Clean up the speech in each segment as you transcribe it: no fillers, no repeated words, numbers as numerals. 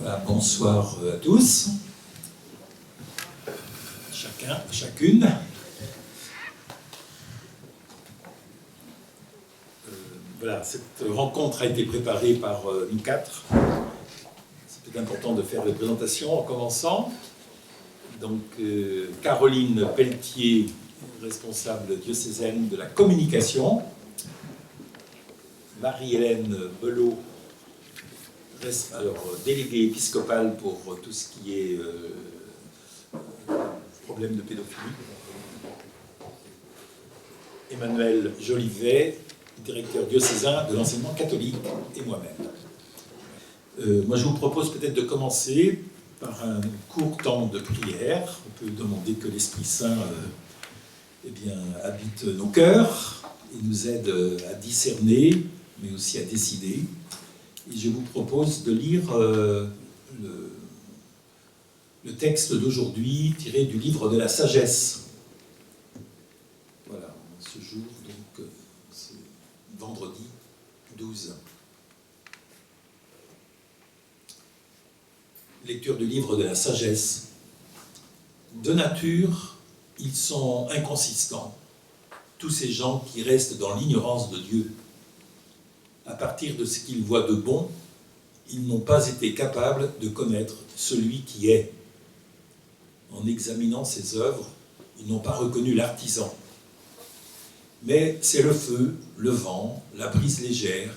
Voilà, bonsoir à tous, chacun, chacune. Voilà, cette rencontre a été préparée par nous quatre. C'est peut-être important de faire les présentations en commençant. Donc, Caroline Pelletier, responsable diocésaine de la communication. Marie-Hélène Belot, déléguée épiscopale pour tout ce qui est problème de pédophilie. Emmanuel Jolivet, directeur diocésain de l'enseignement catholique, et moi-même. Moi, je vous propose peut-être de commencer par un court temps de prière. On peut demander que l'Esprit Saint habite nos cœurs et nous aide à discerner, mais aussi à décider. Et je vous propose de lire le texte d'aujourd'hui tiré du livre de la sagesse. Voilà, ce jour, donc, c'est vendredi 12. Lecture du livre de la sagesse. De nature, ils sont inconsistants, tous ces gens qui restent dans l'ignorance de Dieu. À partir de ce qu'ils voient de bon, ils n'ont pas été capables de connaître celui qui est. En examinant ses œuvres, ils n'ont pas reconnu l'artisan. Mais c'est le feu, le vent, la brise légère,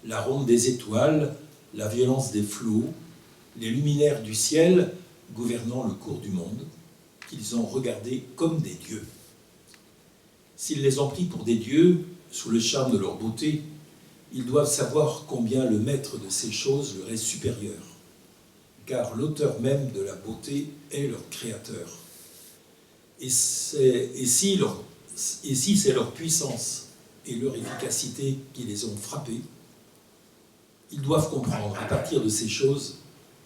la ronde des étoiles, la violence des flots, les luminaires du ciel gouvernant le cours du monde, qu'ils ont regardés comme des dieux. S'ils les ont pris pour des dieux, sous le charme de leur beauté, ils doivent savoir combien le maître de ces choses leur est supérieur, car l'auteur même de la beauté est leur créateur. Et si c'est leur puissance et leur efficacité qui les ont frappés, ils doivent comprendre à partir de ces choses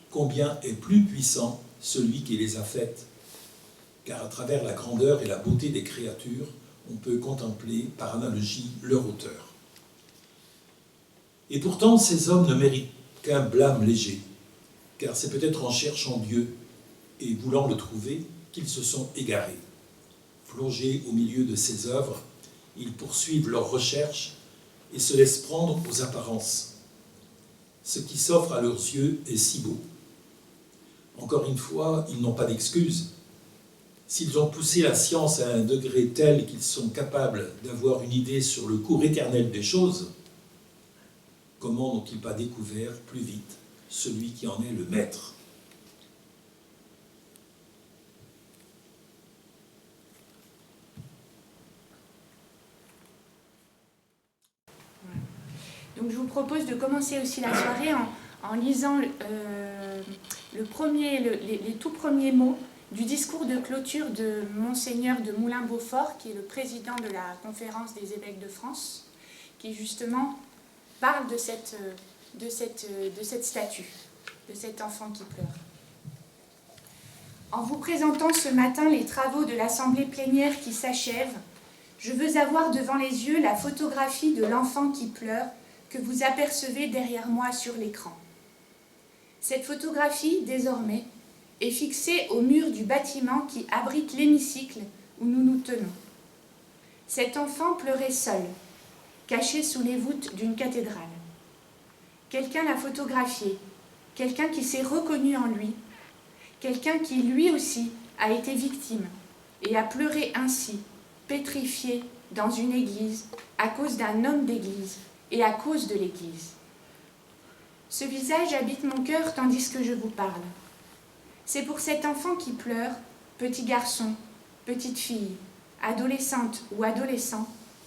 combien est plus puissant celui qui les a faites, car à travers la grandeur et la beauté des créatures, on peut contempler par analogie leur auteur. Et pourtant, ces hommes ne méritent qu'un blâme léger, car c'est peut-être en cherchant Dieu et voulant le trouver qu'ils se sont égarés. Plongés au milieu de ses œuvres, ils poursuivent leurs recherches et se laissent prendre aux apparences. Ce qui s'offre à leurs yeux est si beau. Encore une fois, ils n'ont pas d'excuse. S'ils ont poussé la science à un degré tel qu'ils sont capables d'avoir une idée sur le cours éternel des choses, comment n'ont-ils pas découvert plus vite celui qui en est le maître? Donc je vous propose de commencer aussi la soirée en lisant les tout premiers mots du discours de clôture de Monseigneur de Moulin-Beaufort, qui est le président de la Conférence des évêques de France, qui justement parle de cette statue, de cet enfant qui pleure. En vous présentant ce matin les travaux de l'Assemblée plénière qui s'achève, je veux avoir devant les yeux la photographie de l'enfant qui pleure que vous apercevez derrière moi sur l'écran. Cette photographie, désormais, est fixée au mur du bâtiment qui abrite l'hémicycle où nous nous tenons. Cet enfant pleurait seul, caché sous les voûtes d'une cathédrale. Quelqu'un l'a photographié, quelqu'un qui s'est reconnu en lui, quelqu'un qui lui aussi a été victime et a pleuré ainsi, pétrifié dans une église à cause d'un homme d'église et à cause de l'église. Ce visage habite mon cœur tandis que je vous parle. C'est pour cet enfant qui pleure, petit garçon, petite fille, adolescente ou adolescent,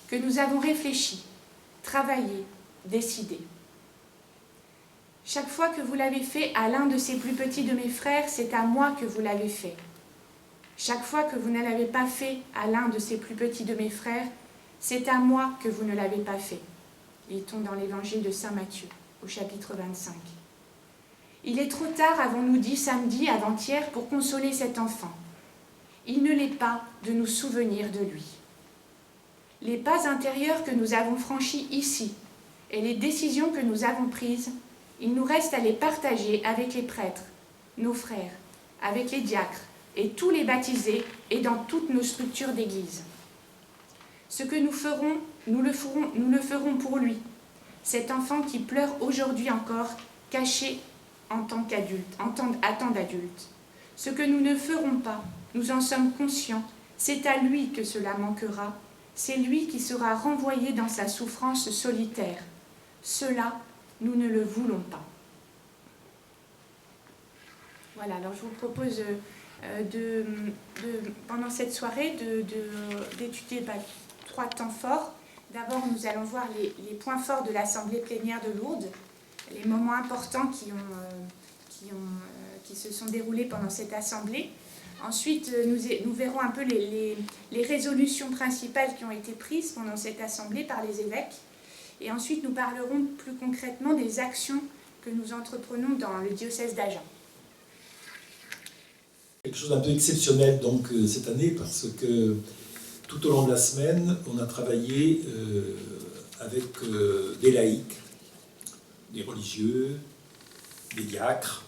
que nous avons réfléchi, travaillé, décidé. Chaque fois que vous l'avez fait à l'un de ces plus petits de mes frères, c'est à moi que vous l'avez fait. Chaque fois que vous ne l'avez pas fait à l'un de ces plus petits de mes frères, c'est à moi que vous ne l'avez pas fait. Lit-on dans l'évangile de saint Matthieu, au chapitre 25. Il est trop tard, avons-nous dit samedi avant-hier, pour consoler cet enfant. Il ne l'est pas de nous souvenir de lui. Les pas intérieurs que nous avons franchis ici et les décisions que nous avons prises Il nous reste à les partager avec les prêtres, nos frères, avec les diacres et tous les baptisés et dans toutes nos structures d'église. Ce que nous ferons, nous le ferons pour lui, cet enfant qui pleure aujourd'hui encore, caché en tant qu'adulte, à tant d'adultes. Ce que nous ne ferons pas, nous en sommes conscients, c'est à lui que cela manquera, c'est lui qui sera renvoyé dans sa souffrance solitaire. Cela, nous ne le voulons pas. Voilà, alors je vous propose pendant cette soirée d'étudier 3 temps forts. D'abord, nous allons voir les points forts de l'Assemblée plénière de Lourdes, les moments importants qui se sont déroulés pendant cette Assemblée. Ensuite, nous verrons un peu les résolutions principales qui ont été prises pendant cette Assemblée par les évêques. Et ensuite, nous parlerons plus concrètement des actions que nous entreprenons dans le diocèse d'Agen. Quelque chose d'un peu exceptionnel donc cette année, parce que tout au long de la semaine, on a travaillé avec des laïcs, des religieux, des diacres.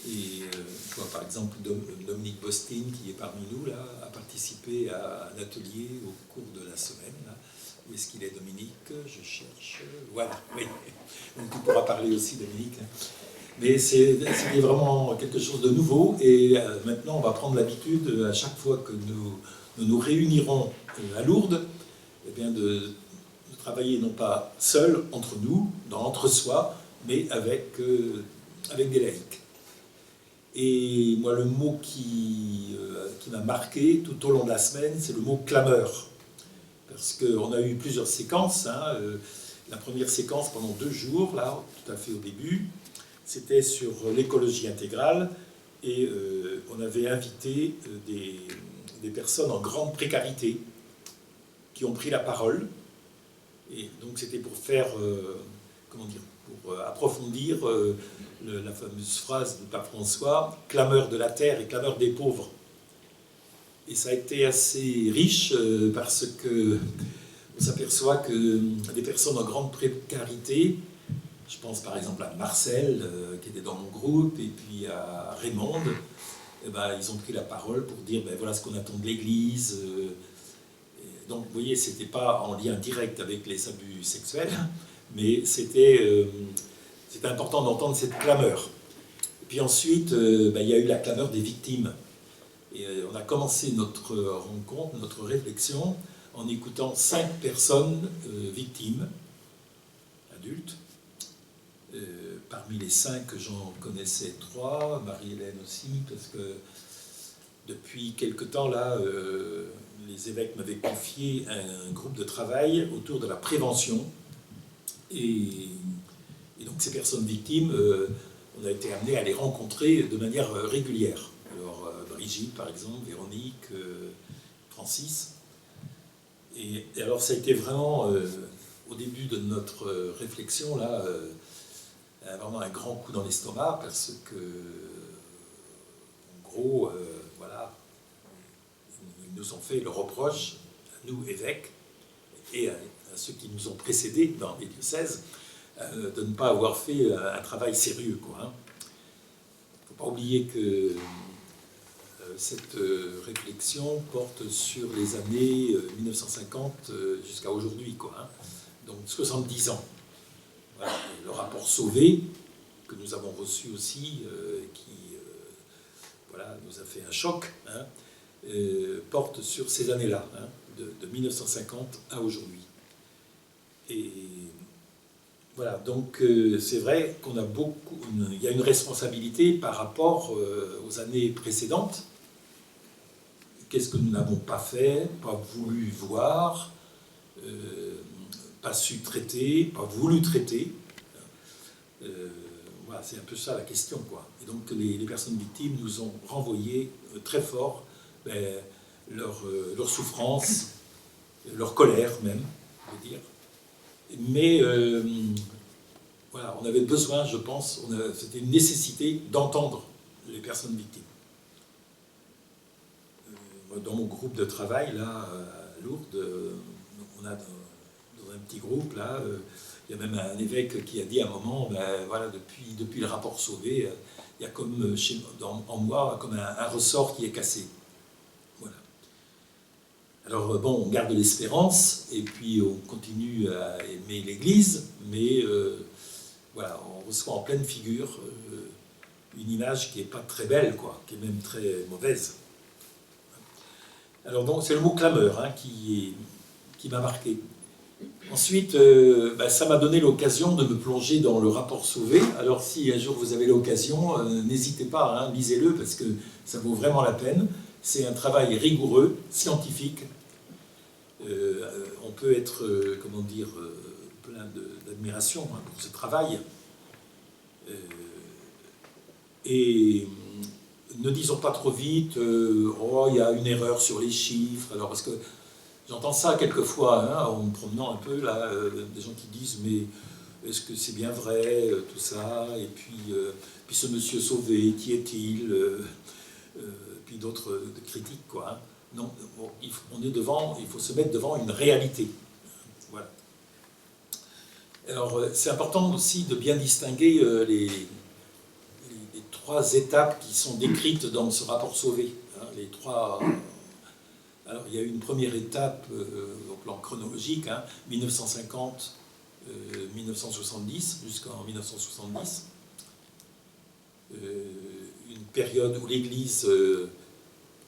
Et je vois par exemple Dominique Bostine, qui est parmi nous, là, a participé à un atelier au cours de la semaine. Là. Où est-ce qu'il est, Dominique? Je cherche. Voilà, oui. Donc tu pourras parler aussi, Dominique. Mais c'était vraiment quelque chose de nouveau. Et maintenant, on va prendre l'habitude, à chaque fois que nous réunirons à Lourdes, eh bien de travailler non pas seul, entre nous, dans l'entre-soi, mais avec des laïcs. Et moi, le mot qui m'a marqué tout au long de la semaine, c'est le mot clameur. Parce qu'on a eu plusieurs séquences. Hein. La première séquence pendant 2 jours, là, tout à fait au début, c'était sur l'écologie intégrale. Et on avait invité des personnes en grande précarité qui ont pris la parole. Et donc c'était pour faire, pour approfondir la fameuse phrase du pape François, « clameur de la terre et clameur des pauvres ». Et ça a été assez riche parce que on s'aperçoit que des personnes en grande précarité, je pense par exemple à Marcel qui était dans mon groupe, et puis à Raymond, eh ben, ils ont pris la parole pour dire ben, voilà ce qu'on attend de l'Église. Donc vous voyez, c'était pas en lien direct avec les abus sexuels, mais c'était important d'entendre cette clameur. Et puis ensuite, il y a eu la clameur des victimes. Et on a commencé notre rencontre, notre réflexion, en écoutant 5 personnes victimes, adultes. Parmi les 5, j'en connaissais 3, Marie-Hélène aussi, parce que depuis quelque temps, là, les évêques m'avaient confié un groupe de travail autour de la prévention. Et donc ces personnes victimes, on a été amené à les rencontrer de manière régulière. Alors Brigitte, par exemple, Véronique, Francis. Et alors ça a été vraiment, au début de notre réflexion, là, vraiment un grand coup dans l'estomac, parce que, en gros, voilà, ils nous ont fait le reproche, à nous évêques, et à ceux qui nous ont précédés dans les diocèses, de ne pas avoir fait un travail sérieux, quoi. Il ne faut pas oublier que cette réflexion porte sur les années 1950 jusqu'à aujourd'hui, quoi. Hein. Donc 70 ans. Voilà. Le rapport Sauvé, que nous avons reçu aussi, qui voilà, nous a fait un choc, hein, porte sur ces années-là, hein, de 1950 à aujourd'hui. Et voilà, donc c'est vrai qu'on a il y a une responsabilité par rapport aux années précédentes. Qu'est-ce que nous n'avons pas fait, pas voulu voir, pas su traiter, pas voulu traiter. Voilà, c'est un peu ça la question, quoi. Et donc les personnes victimes nous ont renvoyé très fort leur souffrance, leur colère même, je veux dire. Mais voilà, on avait besoin, je pense, c'était une nécessité d'entendre les personnes victimes. Dans mon groupe de travail, là, à Lourdes, on a dans un petit groupe, là, il Il y a même un évêque qui a dit à un moment, ben, voilà, depuis le rapport Sauvé, il y a comme en moi comme un ressort qui est cassé. Voilà. Alors bon, on garde l'espérance et puis on continue à aimer l'Église, mais voilà, on reçoit en pleine figure une image qui n'est pas très belle, quoi, qui est même très mauvaise. Alors donc c'est le mot clameur hein, qui m'a marqué. Ensuite, ça m'a donné l'occasion de me plonger dans le rapport Sauvé. Alors si un jour vous avez l'occasion, n'hésitez pas, hein, lisez-le parce que ça vaut vraiment la peine. C'est un travail rigoureux, scientifique. On peut être, plein d'admiration hein, pour ce travail. Et ne disons pas trop vite, oh, il y a une erreur sur les chiffres. Alors, parce que j'entends ça quelquefois, hein, en me promenant un peu, là, des gens qui disent, mais est-ce que c'est bien vrai, tout ça? Et puis ce monsieur Sauvé, qui est-il? Puis d'autres critiques, quoi. Hein. Non, bon, il faut se mettre devant une réalité. Voilà. Alors, c'est important aussi de bien distinguer les 3 étapes qui sont décrites dans ce rapport Sauvé. Hein, les 3. Alors, il y a eu une première étape au plan chronologique, hein, 1950, 1970, jusqu'en 1970. Une période où l'Église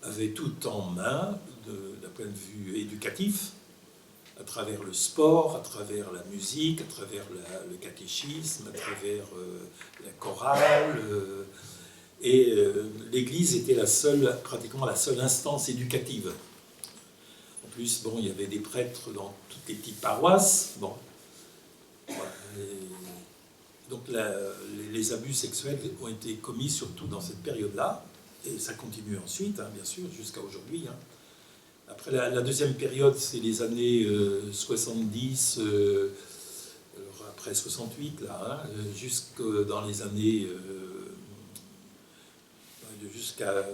avait tout en main, d'un point de vue éducatif, à travers le sport, à travers la musique, à travers le catéchisme, à travers la chorale. Et l'Église était pratiquement la seule instance éducative. En plus, bon, il y avait des prêtres dans toutes les petites paroisses. Bon. Donc les abus sexuels ont été commis surtout dans cette période-là. Et ça continue ensuite, hein, bien sûr, jusqu'à aujourd'hui. Hein. Après, la deuxième période, c'est les années 70, alors après 68, là, hein, jusque dans les années, jusqu'à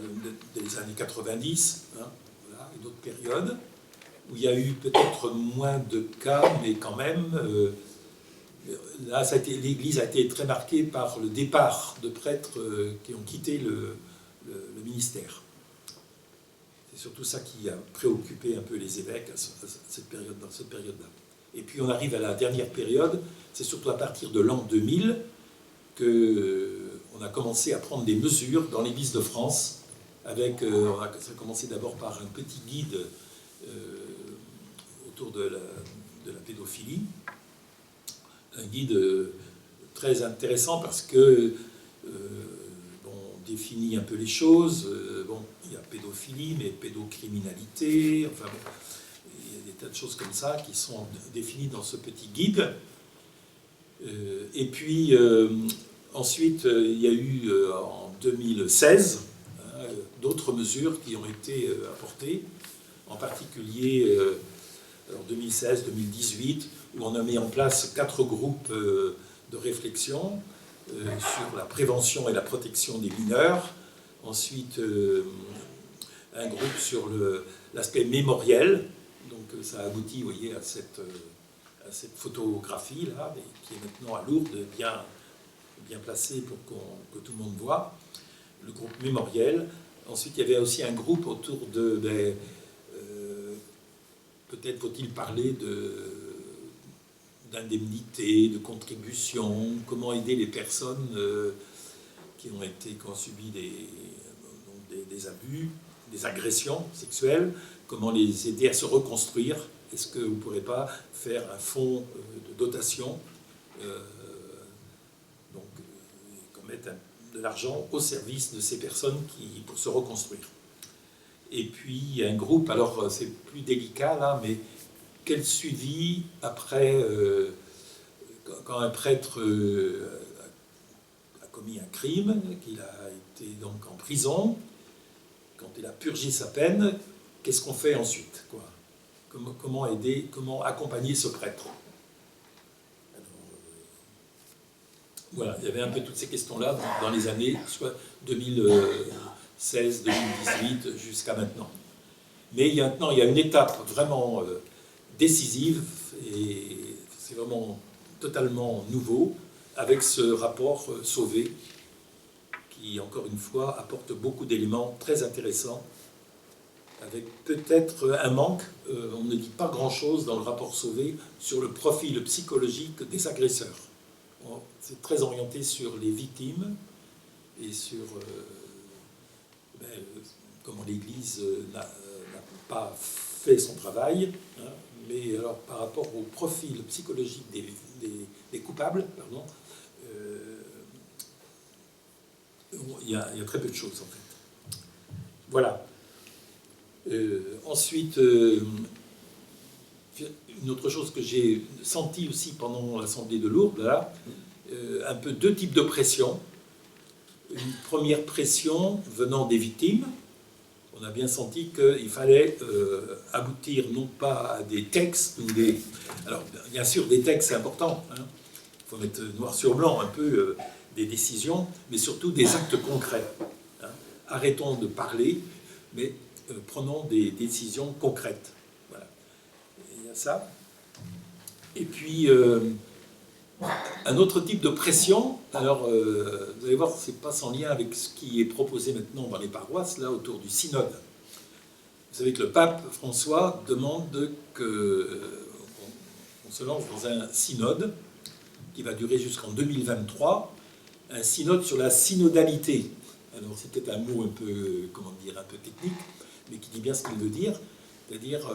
les années 90, hein, voilà, une autre période, où il y a eu peut-être moins de cas, mais quand même, là, l'Église a été très marquée par le départ de prêtres qui ont quitté le ministère. C'est surtout ça qui a préoccupé un peu les évêques dans cette période-là. Et puis on arrive à la dernière période, c'est surtout à partir de l'an 2000 qu'on a commencé à prendre des mesures dans l'Église de France. Ça a commencé d'abord par un petit guide autour de la pédophilie. Un guide très intéressant parce que définit un peu les choses. Bon, il y a pédophilie, mais pédocriminalité, enfin bon, il y a des tas de choses comme ça qui sont définies dans ce petit guide. Et puis, ensuite, il y a eu en 2016 d'autres mesures qui ont été apportées, en particulier en 2016-2018, où on a mis en place 4 groupes de réflexion sur la prévention et la protection des mineurs. Ensuite, un groupe sur l'aspect mémoriel. Donc ça aboutit, vous voyez, à cette photographie-là, qui est maintenant à Lourdes, bien placée pour que tout le monde voit. Le groupe mémoriel. Ensuite, il y avait aussi un groupe autour de... peut-être faut-il parler d'indemnités, de contributions, comment aider les personnes qui ont subi des abus, des agressions sexuelles, comment les aider à se reconstruire. Est-ce que vous ne pourrez pas faire un fonds de dotation, mettre de l'argent au service de ces personnes pour se reconstruire. Et puis il y a un groupe, alors c'est plus délicat là, mais quel suivi après, quand un prêtre a commis un crime, qu'il a été donc en prison, quand il a purgé sa peine, qu'est-ce qu'on fait ensuite, quoi? Comment aider, comment accompagner ce prêtre? Voilà, il y avait un peu toutes ces questions-là dans les années soit 2016, 2018 jusqu'à maintenant. Mais maintenant, il y a une étape vraiment décisive, et c'est vraiment totalement nouveau, avec ce rapport Sauvé, qui, encore une fois, apporte beaucoup d'éléments très intéressants, avec peut-être un manque, on ne dit pas grand-chose dans le rapport Sauvé sur le profil psychologique des agresseurs. C'est très orienté sur les victimes et sur comment l'Église n'a pas fait son travail, hein, mais alors par rapport au profil psychologique des coupables, pardon, il y a très peu de choses en fait. Voilà. Ensuite, une autre chose que j'ai senti aussi pendant l'Assemblée de Lourdes, là, un peu deux types de pression. Une première pression venant des victimes. On a bien senti qu'il fallait aboutir non pas à des textes ou des... Alors, bien sûr, des textes, c'est important. Hein. Il faut mettre noir sur blanc un peu des décisions, mais surtout des actes concrets. Hein. Arrêtons de parler, mais prenons des décisions concrètes. Voilà. Il y a ça. Et puis, un autre type de pression, alors vous allez voir, c'est pas sans lien avec ce qui est proposé maintenant dans les paroisses, là, autour du synode. Vous savez que le pape François demande qu'on se lance dans un synode qui va durer jusqu'en 2023, un synode sur la synodalité. Alors c'est peut-être un mot un peu, comment dire, un peu technique, mais qui dit bien ce qu'il veut dire. C'est-à-dire,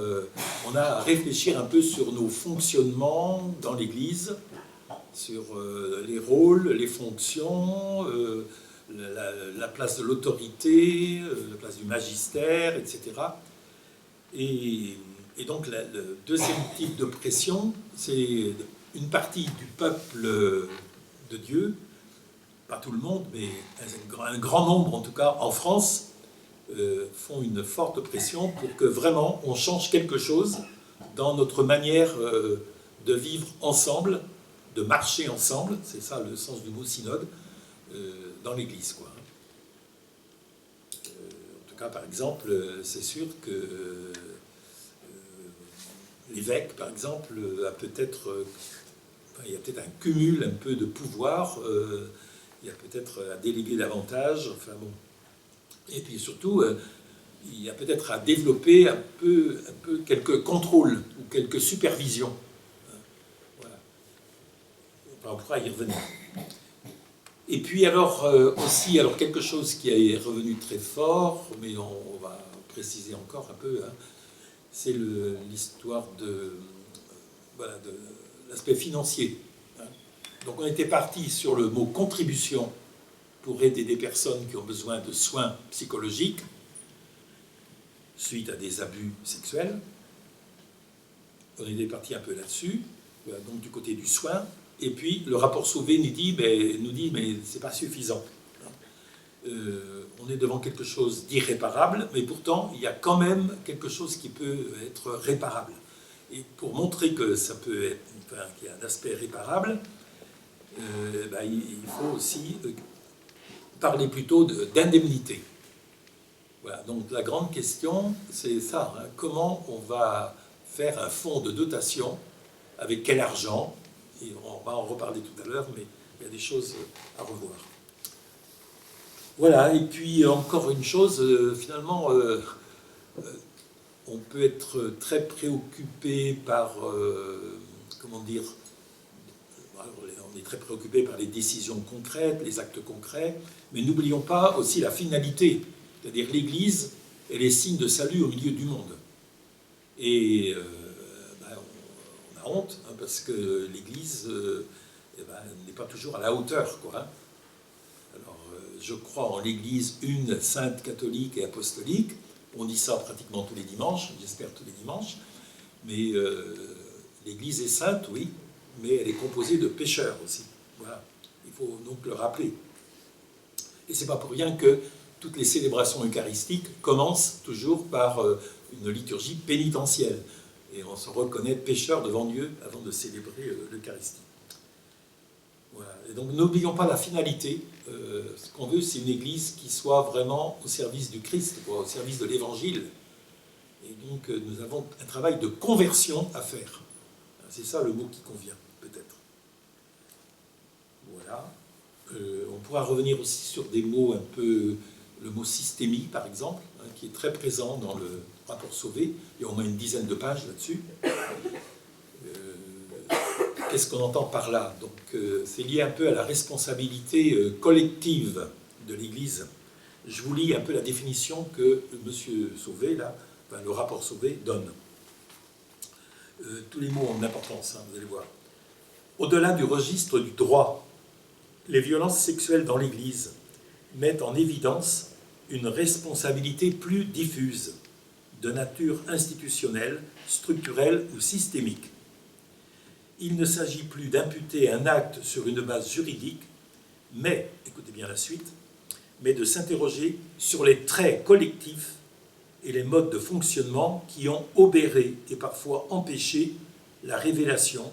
on a à réfléchir un peu sur nos fonctionnements dans l'Église, sur les rôles, les fonctions, la place de l'autorité, la place du magistère, etc. Et donc, le deuxième type de pression, c'est une partie du peuple de Dieu, pas tout le monde, mais un grand nombre, en tout cas en France, font une forte pression pour que vraiment on change quelque chose dans notre manière de vivre ensemble, de marcher ensemble, c'est ça le sens du mot synode, dans l'Église, quoi. En tout cas, par exemple, c'est sûr que l'évêque, par exemple, a peut-être, il y a peut-être un cumul un peu de pouvoir, il y a peut-être à déléguer davantage, enfin bon. Et puis surtout, il y a peut-être à développer un peu quelques contrôles ou quelques supervisions. Voilà. On pourra y revenir. Et puis alors aussi, alors quelque chose qui est revenu très fort, mais on va préciser encore un peu, hein, c'est l'histoire de l'aspect financier. Hein. Donc on était parti sur le mot contribution pour aider des personnes qui ont besoin de soins psychologiques suite à des abus sexuels. On était parti un peu là-dessus, donc du côté du soin. Et puis le rapport Sauvé nous dit mais c'est pas suffisant. On est devant quelque chose d'irréparable, mais pourtant il y a quand même quelque chose qui peut être réparable. Et pour montrer que ça peut être, qu'il y a un aspect réparable, il faut aussi parler plutôt d'indemnité. Voilà, donc la grande question, c'est ça, hein, comment on va faire un fonds de dotation, avec quel argent, et on va en reparler tout à l'heure, mais il y a des choses à revoir. Voilà, et puis encore une chose, finalement, on peut être très préoccupé par, comment dire, on est très préoccupé par les décisions concrètes, les actes concrets, mais n'oublions pas aussi la finalité, c'est-à-dire l'Église, elle est signe de salut au milieu du monde. Et on a honte, hein, parce que l'Église n'est pas toujours à la hauteur, quoi. Alors, je crois en l'Église une, sainte, catholique et apostolique. On dit ça pratiquement tous les dimanches, j'espère tous les dimanches. Mais l'Église est sainte, oui, mais elle est composée de pécheurs aussi. Voilà. Il faut donc le rappeler. Et c'est pas pour rien que toutes les célébrations eucharistiques commencent toujours par une liturgie pénitentielle. Et on se reconnaît pécheur devant Dieu avant de célébrer l'Eucharistie. Voilà. Et donc n'oublions pas la finalité. Ce qu'on veut, c'est une Église qui soit vraiment au service du Christ, quoi, au service de l'Évangile. Et donc nous avons un travail de conversion à faire. C'est ça le mot qui convient, peut-être. Voilà. On pourra revenir aussi sur des mots un peu, le mot systémie par exemple, hein, qui est très présent dans le rapport Sauvé. Il y a au moins une dizaine de pages là-dessus. Qu'est-ce qu'on entend par là? Donc, c'est lié un peu à la responsabilité collective de l'Église. Je vous lis un peu la définition que M. Sauvé, là, enfin, le rapport Sauvé, donne. Tous les mots ont de l'importance, hein, vous allez voir. Au-delà du registre du droit, les violences sexuelles dans l'Église mettent en évidence une responsabilité plus diffuse, de nature institutionnelle, structurelle ou systémique. Il ne s'agit plus d'imputer un acte sur une base juridique, mais, écoutez bien la suite, mais de s'interroger sur les traits collectifs et les modes de fonctionnement qui ont obéré et parfois empêché la révélation,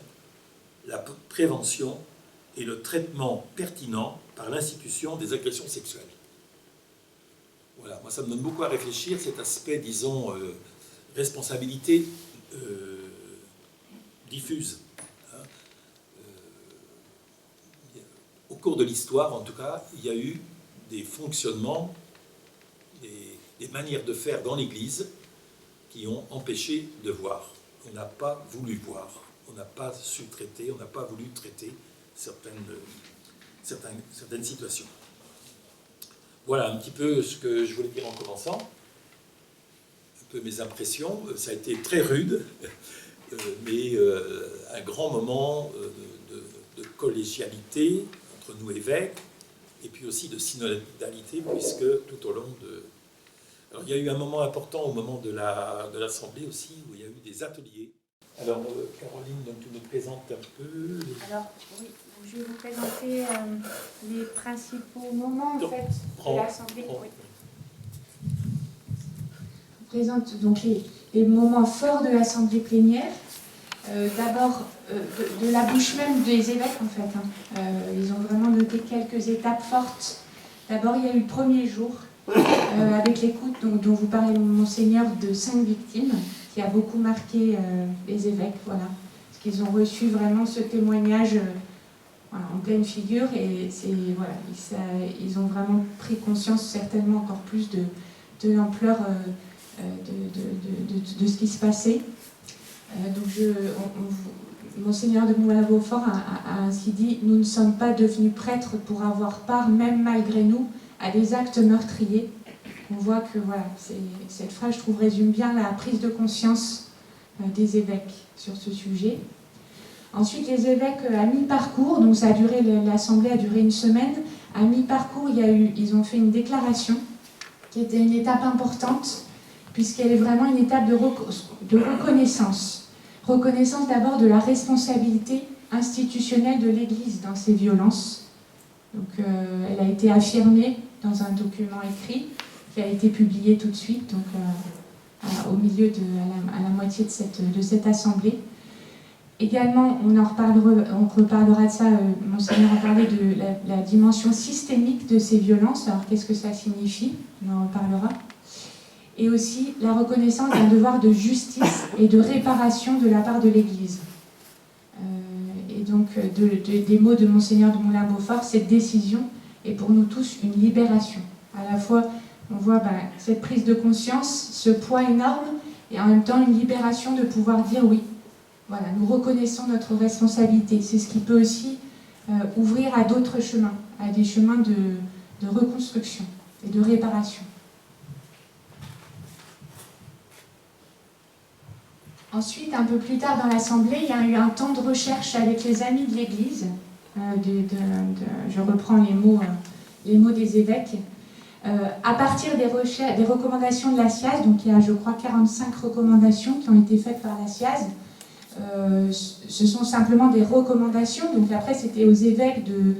la prévention et le traitement pertinent par l'institution des agressions sexuelles. Voilà, moi ça me donne beaucoup à réfléchir, cet aspect, disons, responsabilité diffuse. Au cours de l'histoire, en tout cas, il y a eu des fonctionnements, des manières de faire dans l'Église qui ont empêché de voir. On n'a pas voulu voir, on n'a pas su traiter, on n'a pas voulu traiter certaines situations. Voilà un petit peu ce que je voulais dire en commençant, un peu mes impressions. Ça a été très rude, mais un grand moment de collégialité entre nous évêques, et puis aussi de synodalité, puisque tout au long de... Alors, il y a eu un moment important au moment de l'Assemblée aussi, où il y a eu des ateliers. Alors, Caroline, donc, tu nous présentes un peu... Alors, oui, je vais vous présenter les principaux moments, en fait, de l'Assemblée. Oui. Je vous présente donc les moments forts de l'Assemblée plénière. D'abord, de la bouche même des évêques, en fait. Ils ont vraiment noté quelques étapes fortes. D'abord, il y a eu le premier jour, avec l'écoute dont vous parlez, Monseigneur, de 5 victimes, qui a beaucoup marqué les évêques, voilà. Parce qu'ils ont reçu vraiment ce témoignage voilà, en pleine figure, et voilà, ils ont vraiment pris conscience, certainement encore plus, de l'ampleur de ce qui se passait. Donc Monseigneur de Moulin-Beaufort a ainsi dit « Nous ne sommes pas devenus prêtres pour avoir part, même malgré nous, à des actes meurtriers ». On voit que voilà, cette phrase, je trouve, résume bien la prise de conscience des évêques sur ce sujet. Ensuite, les évêques à mi-parcours, donc ça a duré, l'assemblée a duré une semaine. À mi-parcours, ils ont fait une déclaration qui était une étape importante, puisqu'elle est vraiment une étape de reconnaissance. Reconnaissance d'abord de la responsabilité institutionnelle de l'Église dans ces violences. Donc, elle a été affirmée dans un document écrit qui a été publié tout de suite, donc au milieu à la moitié de cette assemblée. Également, on reparlera de ça, Monseigneur en parlait de la dimension systémique de ces violences. Alors, qu'est-ce que ça signifie? On en reparlera. Et aussi la reconnaissance d'un devoir de justice et de réparation de la part de l'Église. Et donc, des mots de Monseigneur de Moulin-Beaufort, cette décision est pour nous tous une libération. À la fois, on voit cette prise de conscience, ce poids énorme, et en même temps une libération de pouvoir dire oui. Voilà, nous reconnaissons notre responsabilité. C'est ce qui peut aussi ouvrir à d'autres chemins, à des chemins de reconstruction et de réparation. Ensuite, un peu plus tard dans l'Assemblée, il y a eu un temps de recherche avec les amis de l'Église. Je reprends les mots des évêques. À partir des recommandations de la SIAZ, donc il y a, je crois, 45 recommandations qui ont été faites par la SIAZ. Ce sont simplement des recommandations, donc après c'était aux évêques de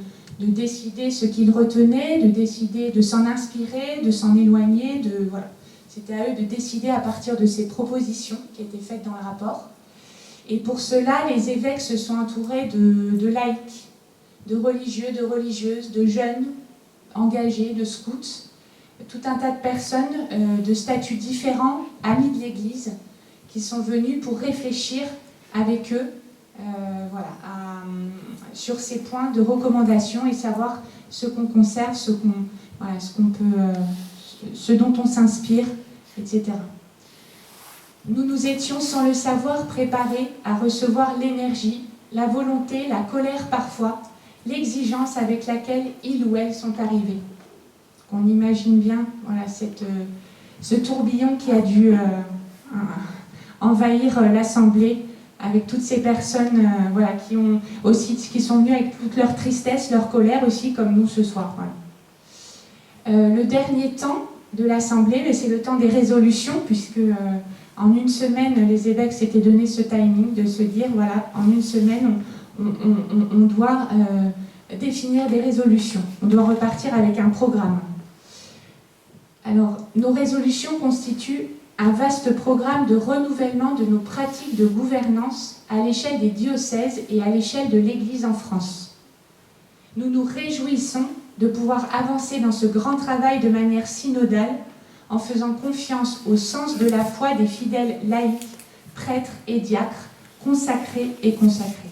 décider ce qu'ils retenaient, de décider de s'en inspirer, de s'en éloigner, voilà. C'était à eux de décider à partir de ces propositions qui étaient faites dans le rapport. Et pour cela, les évêques se sont entourés de laïcs, de religieux, de religieuses, de jeunes engagés, de scouts, tout un tas de personnes de statuts différents, amis de l'Église, qui sont venus pour réfléchir avec eux voilà, sur ces points de recommandation et savoir ce qu'on conserve, ce qu'on peut, ce dont on s'inspire, etc. Nous nous étions, sans le savoir, préparés à recevoir l'énergie, la volonté, la colère parfois, l'exigence avec laquelle ils ou elles sont arrivés. On imagine bien ce tourbillon qui a dû envahir l'Assemblée avec toutes ces personnes qui sont venues avec toute leur tristesse, leur colère aussi, comme nous ce soir. Le dernier temps de l'Assemblée, c'est le temps des résolutions, puisque en une semaine, les évêques s'étaient donné ce timing de se dire, voilà, en une semaine, on doit définir des résolutions, on doit repartir avec un programme. Alors, nos résolutions constituent un vaste programme de renouvellement de nos pratiques de gouvernance à l'échelle des diocèses et à l'échelle de l'Église en France. Nous nous réjouissons de pouvoir avancer dans ce grand travail de manière synodale en faisant confiance au sens de la foi des fidèles laïcs, prêtres et diacres, consacrés et consacrés.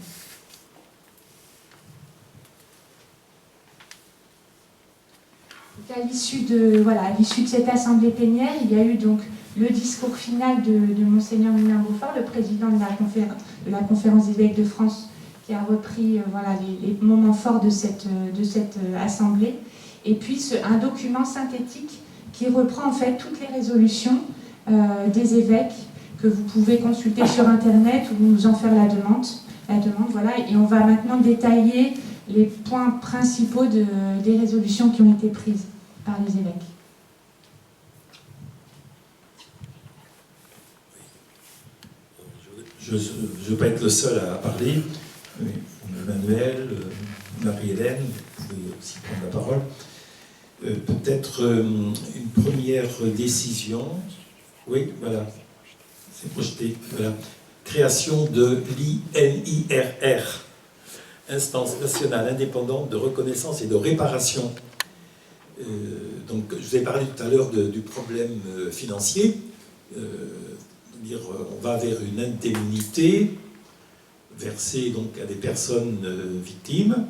À l'issue de cette assemblée plénière, il y a eu donc le discours final de Monseigneur Moulin-Beaufort, le président de la conférence des évêques de France, qui a repris les moments forts de cette assemblée, et puis un document synthétique qui reprend en fait toutes les résolutions des évêques que vous pouvez consulter sur Internet ou nous en faire la demande, et on va maintenant détailler les points principaux des résolutions qui ont été prises par les évêques. Je ne veux pas être le seul à parler. Emmanuel, Marie-Hélène, vous pouvez aussi prendre la parole. Peut-être une première décision. Oui, voilà, c'est projeté. Voilà. Création de l'INIRR, Instance nationale indépendante de reconnaissance et de réparation. Donc, je vous ai parlé tout à l'heure du problème financier. On va vers une indemnité versée donc à des personnes victimes.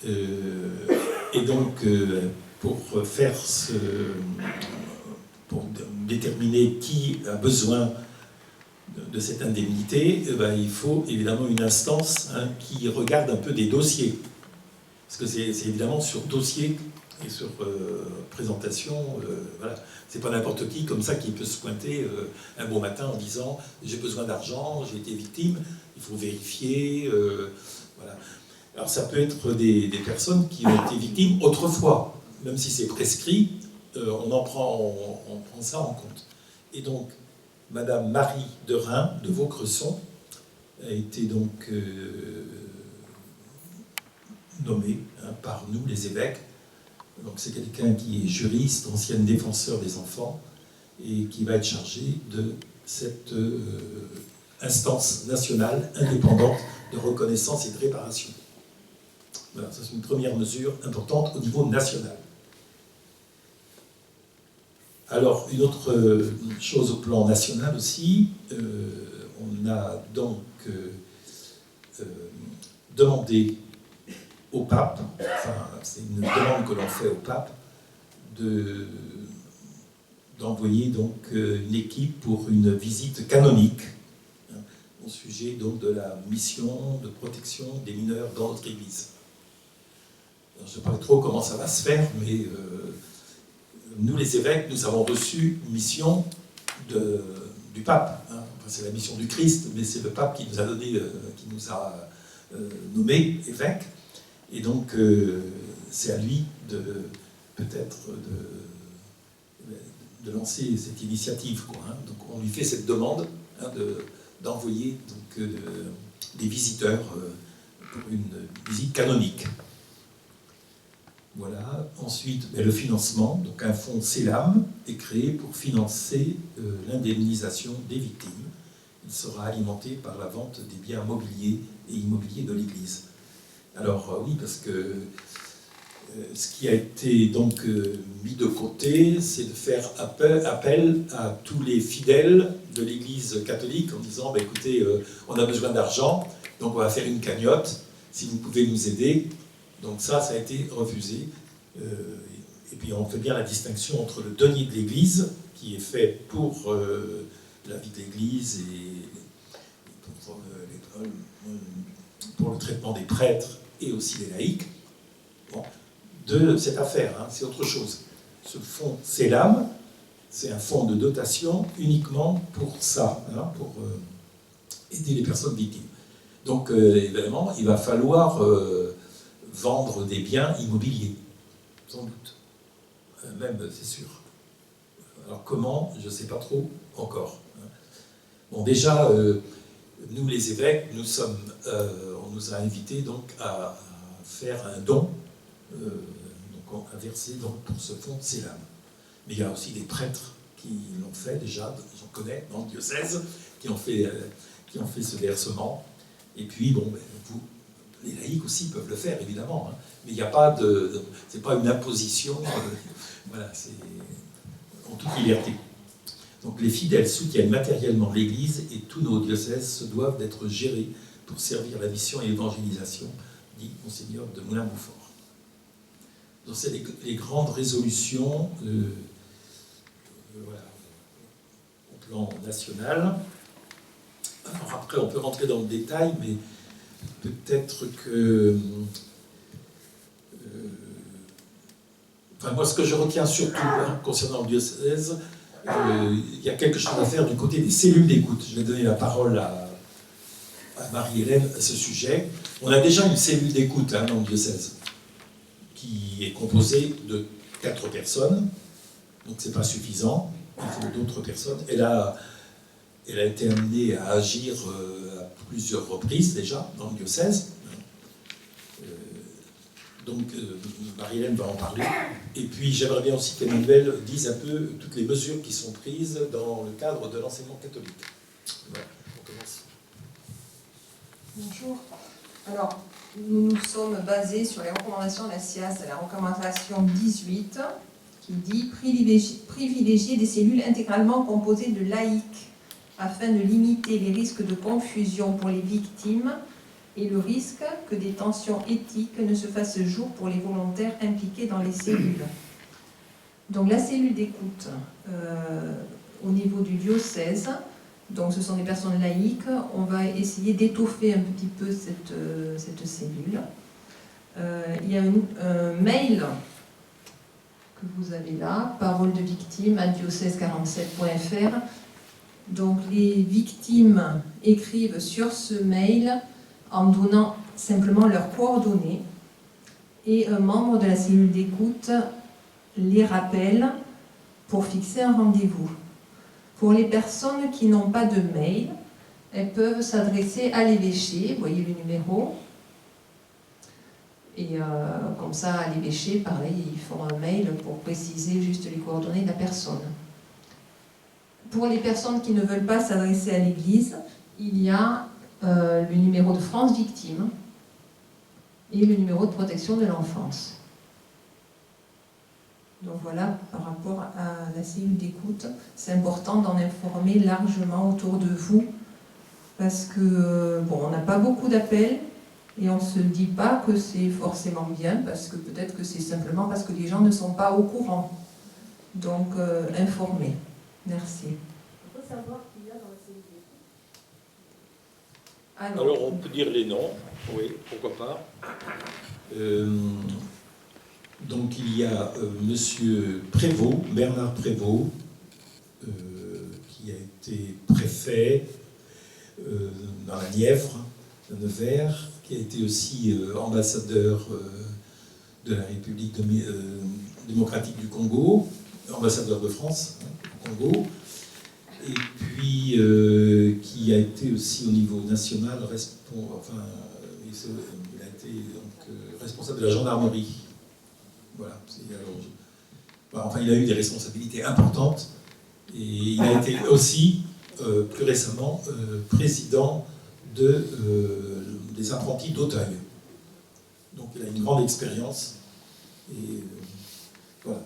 Et donc, pour déterminer qui a besoin de cette indemnité, il faut évidemment une instance qui regarde un peu des dossiers. Parce que c'est évidemment sur dossier et sur présentation, voilà. C'est pas n'importe qui comme ça qui peut se pointer un bon matin en disant j'ai besoin d'argent, j'ai été victime, il faut vérifier, voilà. Alors ça peut être des personnes qui ont été victimes autrefois, même si c'est prescrit, on prend ça en compte. Et donc, Madame Marie de Reims, de Vaucresson, a été donc nommée par nous, les évêques. Donc c'est quelqu'un qui est juriste, ancienne défenseur des enfants, et qui va être chargé de cette instance nationale indépendante de reconnaissance et de réparation. Voilà, ça c'est une première mesure importante au niveau national. Alors, une autre chose au plan national aussi, on a donc demandé au pape, enfin c'est une demande que l'on fait au pape, d'envoyer donc une équipe pour une visite canonique au sujet donc de la mission de protection des mineurs dans notre Église. Alors, je ne sais pas trop comment ça va se faire, mais nous les évêques, nous avons reçu une mission du pape. Enfin, c'est la mission du Christ, mais c'est le pape qui nous a donné, qui nous a nommés évêques. Et donc, c'est à lui peut-être de lancer cette initiative, quoi, Donc, on lui fait cette demande d'envoyer donc des visiteurs pour une visite canonique. Voilà. Ensuite, le financement. Donc, un fonds CELAM est créé pour financer l'indemnisation des victimes. Il sera alimenté par la vente des biens mobiliers et immobiliers de l'Église. Alors oui, parce que ce qui a été donc mis de côté, c'est de faire appel à tous les fidèles de l'Église catholique en disant écoutez, on a besoin d'argent, donc on va faire une cagnotte, si vous pouvez nous aider. Donc ça a été refusé. Et puis on fait bien la distinction entre le denier de l'Église, qui est fait pour la vie de l'Église et pour le traitement des prêtres et aussi des laïcs, bon, de cette affaire, hein, c'est autre chose. Ce fonds CELAM, c'est un fonds de dotation uniquement pour ça, hein, pour aider les personnes victimes. Donc évidemment, il va falloir vendre des biens immobiliers, sans doute. Même, c'est sûr. Alors comment, je ne sais pas trop encore. Bon, déjà, nous les évêques, on nous a invités donc à faire un don, donc à verser donc, pour ce fonds de CELAM. Mais il y a aussi des prêtres qui l'ont fait déjà, j'en connais dans le diocèse, qui ont fait ce versement. Et puis, bon, vous, les laïcs aussi peuvent le faire, évidemment, hein. Mais il n'y a pas c'est pas une imposition, voilà, c'est en toute liberté. Donc les fidèles soutiennent matériellement l'Église et tous nos diocèses se doivent d'être gérés pour servir la mission et l'évangélisation, dit Monseigneur de Moulin-Montfort. Donc c'est les grandes résolutions voilà, au plan national. Alors après, on peut rentrer dans le détail, mais peut-être que... enfin, moi, ce que je retiens surtout hein, concernant le diocèse, il y a quelque chose à faire du côté des cellules d'écoute. Je vais donner la parole à Marie-Hélène à ce sujet. On a déjà une cellule d'écoute hein, dans le diocèse, qui est composée de 4 personnes, donc c'est pas suffisant, il faut d'autres personnes. Elle a été amenée à agir à plusieurs reprises déjà dans le diocèse. Donc Marie-Hélène va en parler. Et puis j'aimerais bien aussi qu'Emmanuel dise un peu toutes les mesures qui sont prises dans le cadre de l'enseignement catholique. Voilà, on commence. Bonjour. Alors, nous nous sommes basés sur les recommandations de la SIAS, la recommandation 18, qui dit privilégier des cellules intégralement composées de laïcs afin de limiter les risques de confusion pour les victimes et le risque que des tensions éthiques ne se fassent jour pour les volontaires impliqués dans les cellules. Donc la cellule d'écoute au niveau du diocèse, donc ce sont des personnes laïques, on va essayer d'étoffer un petit peu cette cellule. Il y a un mail que vous avez là, parole de victime @diocèse47.fr. Donc les victimes écrivent sur ce mail en donnant simplement leurs coordonnées et un membre de la cellule d'écoute les rappelle pour fixer un rendez-vous. Pour les personnes qui n'ont pas de mail, elles peuvent s'adresser à l'évêché, vous voyez le numéro, et comme ça à l'évêché, pareil, ils font un mail pour préciser juste les coordonnées de la personne. Pour les personnes qui ne veulent pas s'adresser à l'église, il y a le numéro de France Victime et le numéro de protection de l'enfance. Donc voilà, par rapport à la cellule d'écoute, c'est important d'en informer largement autour de vous parce que, bon, on n'a pas beaucoup d'appels et on ne se dit pas que c'est forcément bien parce que peut-être que c'est simplement parce que les gens ne sont pas au courant. Donc, informer. Merci. On peut savoir qui y a dans la cellule d'écoute. Alors on peut dire les noms, oui, pourquoi pas. Donc il y a Monsieur Prévost, Bernard Prévost, qui a été préfet dans la Nièvre, à Nevers, qui a été aussi ambassadeur de la République démocratique du Congo, ambassadeur de France au Congo, et puis qui a été aussi au niveau national, il a été donc, responsable de la gendarmerie. Voilà. Enfin, il a eu des responsabilités importantes et il a été aussi, plus récemment, président des apprentis d'Auteuil. Donc il a une grande expérience. Et voilà.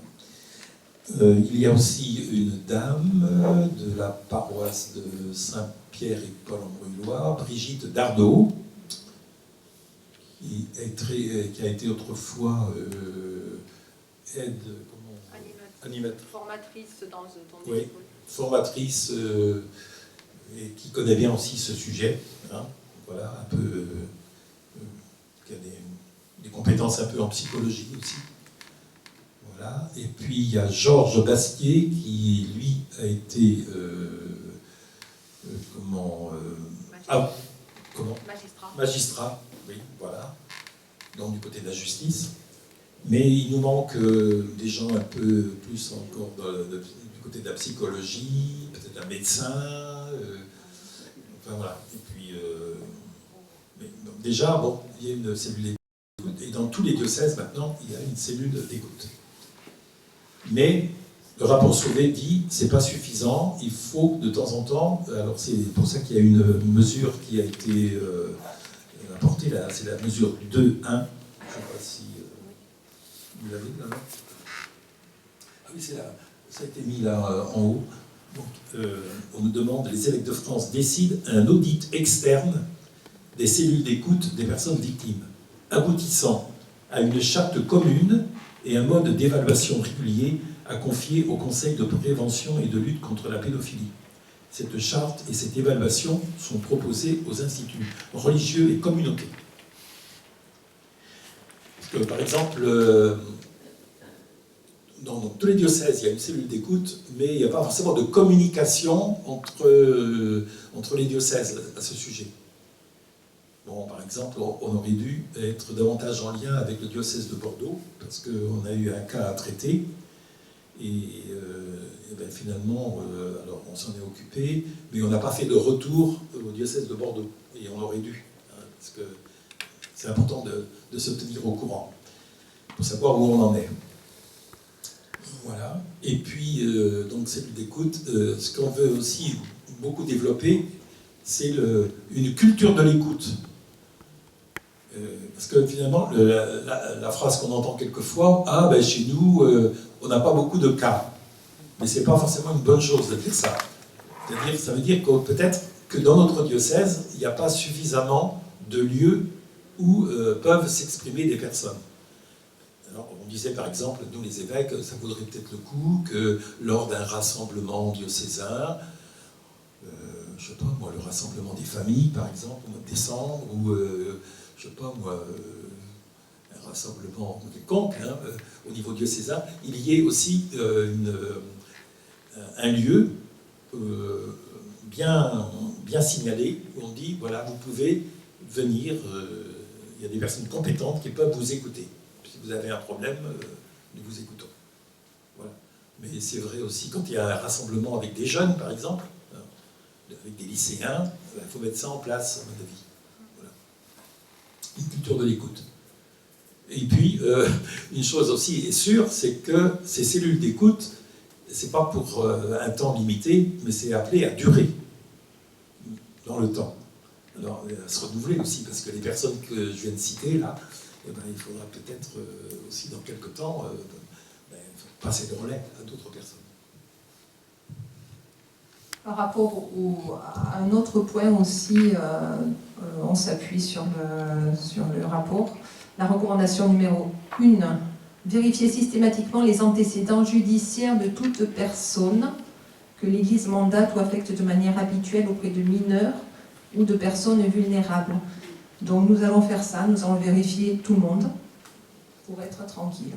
Il y a aussi une dame de la paroisse de Saint-Pierre et Paul-en-Brullois, Brigitte Dardot, qui a été autrefois Formatrice dans ton oui, formatrice et qui connaît bien aussi ce sujet, hein, voilà, un peu, qui a des compétences un peu en psychologie aussi. Voilà. Et puis il y a Georges Bastier qui, lui, a été magistrat, oui, voilà, donc du côté de la justice. Mais il nous manque des gens un peu plus encore du côté de la psychologie, peut-être un médecin, enfin voilà. Et puis, donc déjà, bon, il y a une cellule d'écoute, et dans tous les diocèses maintenant, il y a une cellule d'écoute. Mais le rapport Sauvé dit c'est pas suffisant, il faut de temps en temps, alors c'est pour ça qu'il y a une mesure qui a été apportée, c'est la mesure 2.1, je ne sais pas si vous l'avez là. Ah oui, c'est là, ça a été mis là en haut. Donc, on nous demande, les évêques de France décident un audit externe des cellules d'écoute des personnes victimes, aboutissant à une charte commune et un mode d'évaluation régulier à confier au Conseil de prévention et de lutte contre la pédophilie. Cette charte et cette évaluation sont proposées aux instituts religieux et communautaires. Parce que, par exemple, dans tous les diocèses, il y a une cellule d'écoute, mais il n'y a pas forcément de communication entre les diocèses à ce sujet. Bon, par exemple, on aurait dû être davantage en lien avec le diocèse de Bordeaux, parce qu'on a eu un cas à traiter, et ben finalement, alors on s'en est occupé, mais on n'a pas fait de retour au diocèse de Bordeaux, et on aurait dû, hein, parce que c'est important de se tenir au courant, pour savoir où on en est. Voilà. Et puis, donc, cellule d'écoute, ce qu'on veut aussi beaucoup développer, c'est une culture de l'écoute. Parce que finalement, la phrase qu'on entend quelquefois, ah ben chez nous, on n'a pas beaucoup de cas. Mais c'est pas forcément une bonne chose de dire ça. C'est-à-dire, ça veut dire que peut-être que dans notre diocèse, il n'y a pas suffisamment de lieux où peuvent s'exprimer des personnes. Alors, on disait par exemple, nous les évêques, ça vaudrait peut-être le coup que lors d'un rassemblement diocésain, je sais pas moi, le rassemblement des familles par exemple, au mois de décembre, ou je sais pas moi, un rassemblement quelconque, hein, au niveau diocésain, il y ait aussi un lieu bien signalé, où on dit, voilà, vous pouvez venir, il y a des personnes compétentes qui peuvent vous écouter. Si vous avez un problème, nous vous écoutons. Voilà. Mais c'est vrai aussi quand il y a un rassemblement avec des jeunes, par exemple, avec des lycéens, il faut mettre ça en place, à mon avis. Voilà. Une culture de l'écoute. Et puis, une chose aussi est sûre, c'est que ces cellules d'écoute, c'est pas pour un temps limité, mais c'est appelé à durer dans le temps. Alors, à se renouveler aussi, parce que les personnes que je viens de citer, là, eh ben, il faudra peut-être aussi, dans quelques temps, passer le relais à d'autres personnes. Par rapport à un autre point aussi, on s'appuie sur le rapport. La recommandation numéro 1, vérifier systématiquement les antécédents judiciaires de toute personne que l'Église mandate ou affecte de manière habituelle auprès de mineurs ou de personnes vulnérables. Donc nous allons faire ça, nous allons vérifier tout le monde pour être tranquille.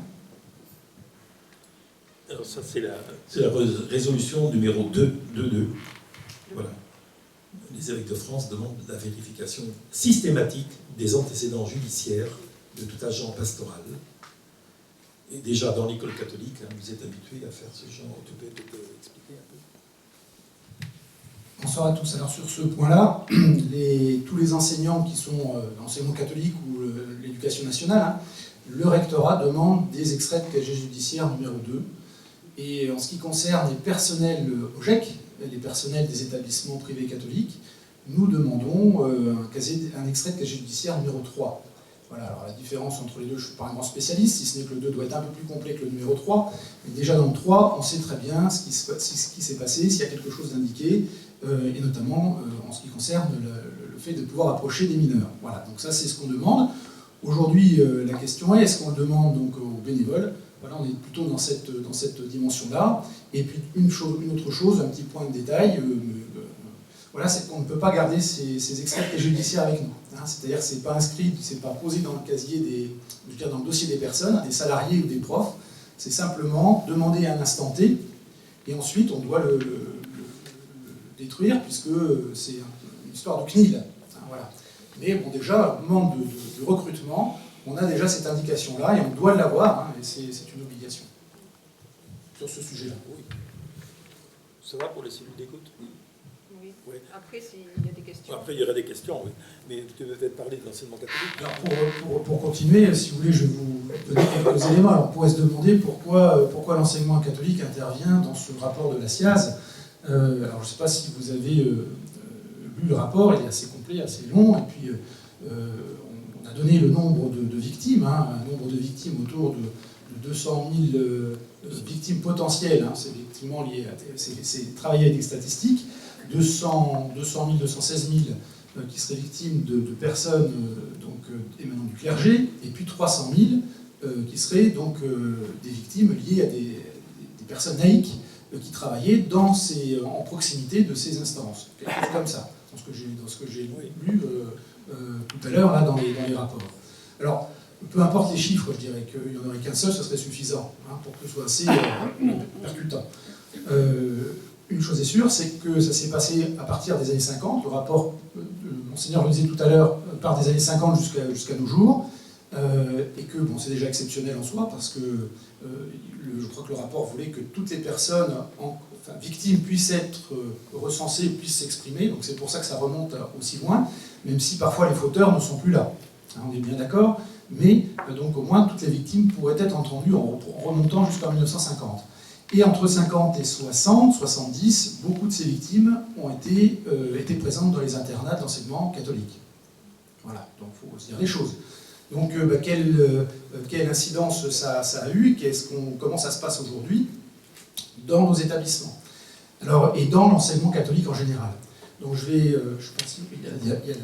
Alors ça c'est la résolution numéro 222. Voilà. Les évêques de France demandent la vérification systématique des antécédents judiciaires de tout agent pastoral. Et déjà dans l'école catholique, hein, vous êtes habitués à faire ce genre. Tu peux expliquer un peu? Bonsoir à tous. Alors sur ce point-là, tous les enseignants qui sont l'enseignement catholique ou l'éducation nationale, hein, le rectorat demande des extraits de casier judiciaire numéro 2. Et en ce qui concerne les personnels OGEC, les personnels des établissements privés catholiques, nous demandons un extrait de casier judiciaire numéro 3. Voilà, alors la différence entre les deux, je ne suis pas un grand spécialiste, si ce n'est que le 2 doit être un peu plus complet que le numéro 3. Mais déjà dans le 3, on sait très bien ce qui s'est passé, s'il y a quelque chose d'indiqué, et notamment en ce qui concerne le fait de pouvoir approcher des mineurs. Voilà, donc ça c'est ce qu'on demande. Aujourd'hui, la question est-ce qu'on le demande donc aux bénévoles? Voilà, on est plutôt dans cette dimension-là. Et puis une autre chose, un petit point de détail, voilà, c'est qu'on ne peut pas garder ces extraits judiciaires avec nous. Hein. C'est-à-dire que ce n'est pas inscrit, c'est pas posé dans le casier dans le dossier des personnes, des salariés ou des profs. C'est simplement demandé à un instant T, et ensuite on doit le détruire, puisque c'est une histoire de CNIL. Hein, voilà. Mais bon, déjà, au moment de recrutement, on a déjà cette indication-là, et on doit l'avoir, hein, et c'est une obligation. Sur ce sujet-là. Oui. Ça va pour les cellules d'écoute? Oui. Oui. Après, s'il y a des questions. Après, il y aura des questions, oui. Mais tu veux peut-être parler de l'enseignement catholique. Alors pour continuer, si vous voulez, je vais vous donner quelques éléments. Alors on pourrait se demander pourquoi l'enseignement catholique intervient dans ce rapport de la SIAZ. Alors je ne sais pas si vous avez lu le rapport, il est assez complet, assez long, et puis on a donné le nombre de victimes, hein, un nombre de victimes autour de 200 000 victimes potentielles, hein, c'est effectivement lié à... C'est travailler avec des statistiques, 200 000, 216 000 qui seraient victimes de personnes émanant du clergé, et puis 300 000 qui seraient donc des victimes liées à des personnes laïques qui travaillaient en proximité de ces instances. Quelque chose comme ça, dans ce que j'ai lu tout à l'heure là, dans les rapports. Alors, peu importe les chiffres, je dirais qu'il n'y en aurait qu'un seul, ce serait suffisant, hein, pour que ce soit assez percutant. Une chose est sûre, c'est que ça s'est passé à partir des années 50. Le rapport, Monseigneur le disait tout à l'heure, part des années 50 jusqu'à nos jours, et que bon, c'est déjà exceptionnel en soi, parce que je crois que le rapport voulait que toutes les personnes victimes puissent être recensées, puissent s'exprimer, donc c'est pour ça que ça remonte aussi loin, même si parfois les fauteurs ne sont plus là. Hein, on est bien d'accord, mais donc au moins toutes les victimes pourraient être entendues en remontant jusqu'en 1950. Et entre 50 et 60, 70, beaucoup de ces victimes ont été présentes dans les internats d'enseignement catholique. Voilà, donc il faut se dire les choses. Donc quelle incidence ça a eu, comment ça se passe aujourd'hui dans nos établissements. Alors, et dans l'enseignement catholique en général. Donc je pense qu'il y a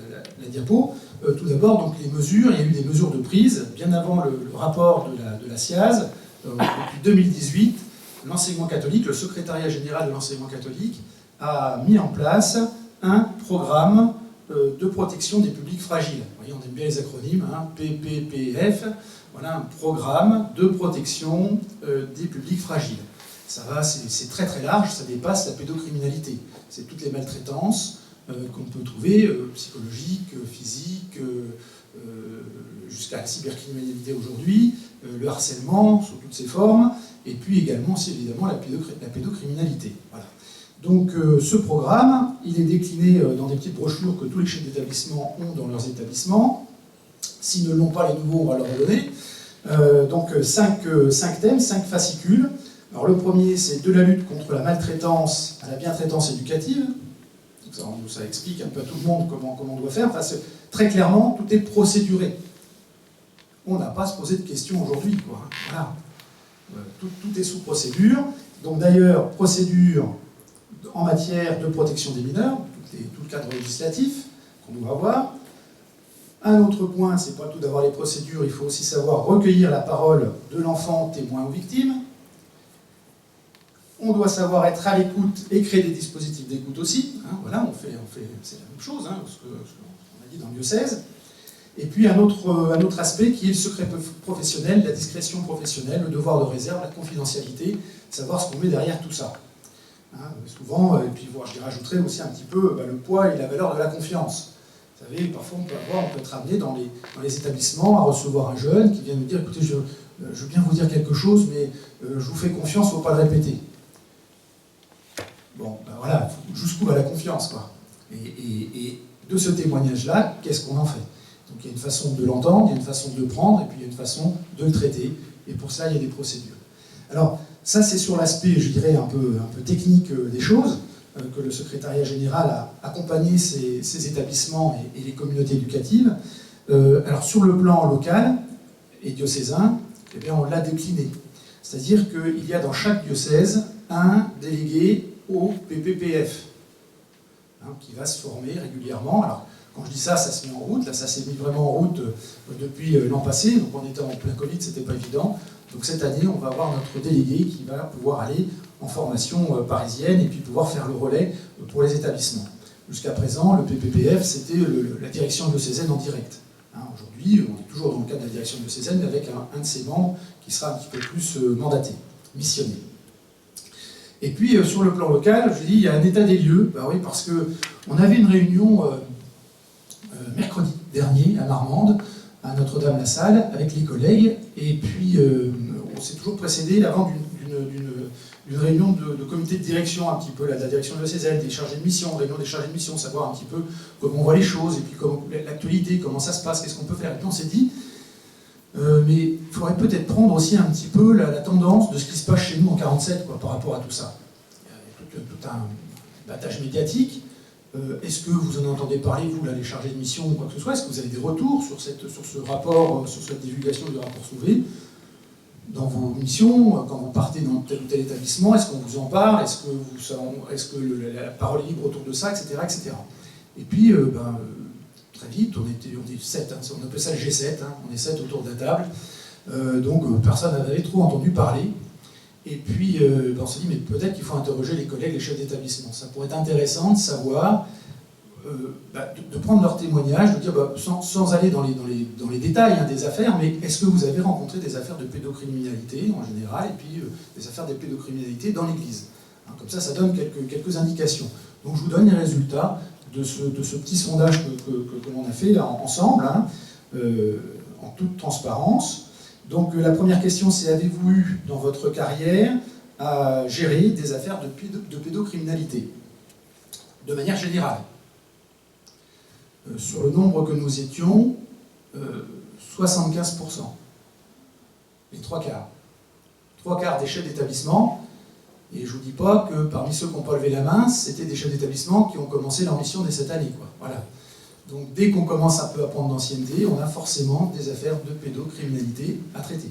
la diapo. Tout d'abord, donc les mesures, il y a eu des mesures de prise, bien avant le rapport de la SIAZ, depuis 2018. L'enseignement catholique, le secrétariat général de l'enseignement catholique, a mis en place un programme de protection des publics fragiles. Vous voyez, on aime bien les acronymes, hein, PPPF, voilà un programme de protection des publics fragiles. Ça va, c'est très très large, ça dépasse la pédocriminalité. C'est toutes les maltraitances qu'on peut trouver, psychologiques, physiques, jusqu'à la cybercriminalité aujourd'hui, le harcèlement sous toutes ses formes, et puis également, c'est évidemment la pédocriminalité. Voilà. Donc ce programme, il est décliné dans des petites brochures que tous les chefs d'établissement ont dans leurs établissements. S'ils ne l'ont pas, les nouveaux, on va leur donner. Donc 5 thèmes, 5 fascicules. Alors le premier, c'est de la lutte contre la maltraitance à la bientraitance éducative. Donc, ça explique un peu à tout le monde comment on doit faire. Enfin, très clairement, tout est procéduré. On n'a pas à se poser de questions aujourd'hui, quoi. Voilà. Tout est sous procédure. Donc d'ailleurs, procédure en matière de protection des mineurs, tout le cadre législatif qu'on doit avoir. Un autre point, c'est pas tout d'avoir les procédures, il faut aussi savoir recueillir la parole de l'enfant, témoin ou victime. On doit savoir être à l'écoute et créer des dispositifs d'écoute aussi. Hein, voilà, c'est la même chose, hein, ce qu'on a dit dans le diocèse. Et puis un autre aspect qui est le secret professionnel, la discrétion professionnelle, le devoir de réserve, la confidentialité, savoir ce qu'on met derrière tout ça. Hein, souvent, et puis je rajouterais aussi un petit peu le poids et la valeur de la confiance. Vous savez, parfois on peut être amené dans les établissements à recevoir un jeune qui vient nous dire, écoutez, je veux bien vous dire quelque chose, mais je vous fais confiance, il ne faut pas le répéter. Bon, voilà, jusqu'où va la confiance, quoi. Et de ce témoignage-là, qu'est-ce qu'on en fait? Donc il y a une façon de l'entendre, il y a une façon de le prendre, et puis il y a une façon de le traiter. Et pour ça, il y a des procédures. Alors, ça, c'est sur l'aspect, je dirais, un peu technique des choses, que le secrétariat général a accompagné ces établissements et les communautés éducatives. Alors, sur le plan local et diocésain, eh bien, on l'a décliné. C'est-à-dire qu'il y a dans chaque diocèse un délégué au PPPF, hein, qui va se former régulièrement. Alors, Quand je dis ça, ça se met en route. Là, ça s'est mis vraiment en route depuis l'an passé. Donc on était en plein Covid, c'était pas évident. Donc cette année, on va avoir notre délégué qui va pouvoir aller en formation parisienne et puis pouvoir faire le relais pour les établissements. Jusqu'à présent, le PPPF, c'était la direction de l'ECZ en direct. Hein, aujourd'hui, on est toujours dans le cadre de la direction de l'ECZ, mais avec un de ses membres qui sera un petit peu plus mandaté, missionné. Et puis, sur le plan local, je dis, il y a un état des lieux. Ben oui, parce qu'on avait une réunion mercredi dernier à Marmande, à Notre-Dame-la-Salle, avec les collègues, et puis on s'est toujours précédé avant d'une réunion de comité de direction, un petit peu, la direction de l'ECZ, des chargés de mission, réunion des chargés de mission, savoir un petit peu comment on voit les choses, et puis l'actualité, comment ça se passe, qu'est-ce qu'on peut faire. Et puis on s'est dit, mais il faudrait peut-être prendre aussi un petit peu la tendance de ce qui se passe chez nous en 47, quoi, par rapport à tout ça. Il y a tout un battage médiatique. Est-ce que vous en entendez parler, vous, là, les chargés de mission ou quoi que ce soit? Est-ce que vous avez des retours sur ce rapport, sur cette divulgation du rapport Sauvé dans vos missions, quand vous partez dans tel ou tel établissement? Est-ce qu'on vous en parle? Est-ce que la parole est libre autour de ça, etc. etc. Et puis, très vite, on est 7, hein, on appelle ça le G7, hein, on est 7 autour de la table, donc personne n'avait trop entendu parler. Et puis, on s'est dit, mais peut-être qu'il faut interroger les collègues, les chefs d'établissement. Ça pourrait être intéressant de savoir, de prendre leur témoignage, de dire, sans aller dans les détails hein, des affaires, mais est-ce que vous avez rencontré des affaires de pédocriminalité en général, et puis des affaires de pédocriminalité dans l'Église, hein, comme ça donne quelques indications. Donc je vous donne les résultats de ce petit sondage que l'on a fait là, ensemble, hein, en toute transparence. Donc la première question, c'est: avez-vous eu dans votre carrière à gérer des affaires de pédocriminalité? De manière générale. Sur le nombre que nous étions, 75%. Les 3/4. 3/4 des chefs d'établissement. Et je ne vous dis pas que parmi ceux qui n'ont pas levé la main, c'était des chefs d'établissement qui ont commencé leur mission dès cette année, quoi. Voilà. Donc dès qu'on commence un peu à prendre d'ancienneté, on a forcément des affaires de pédocriminalité à traiter.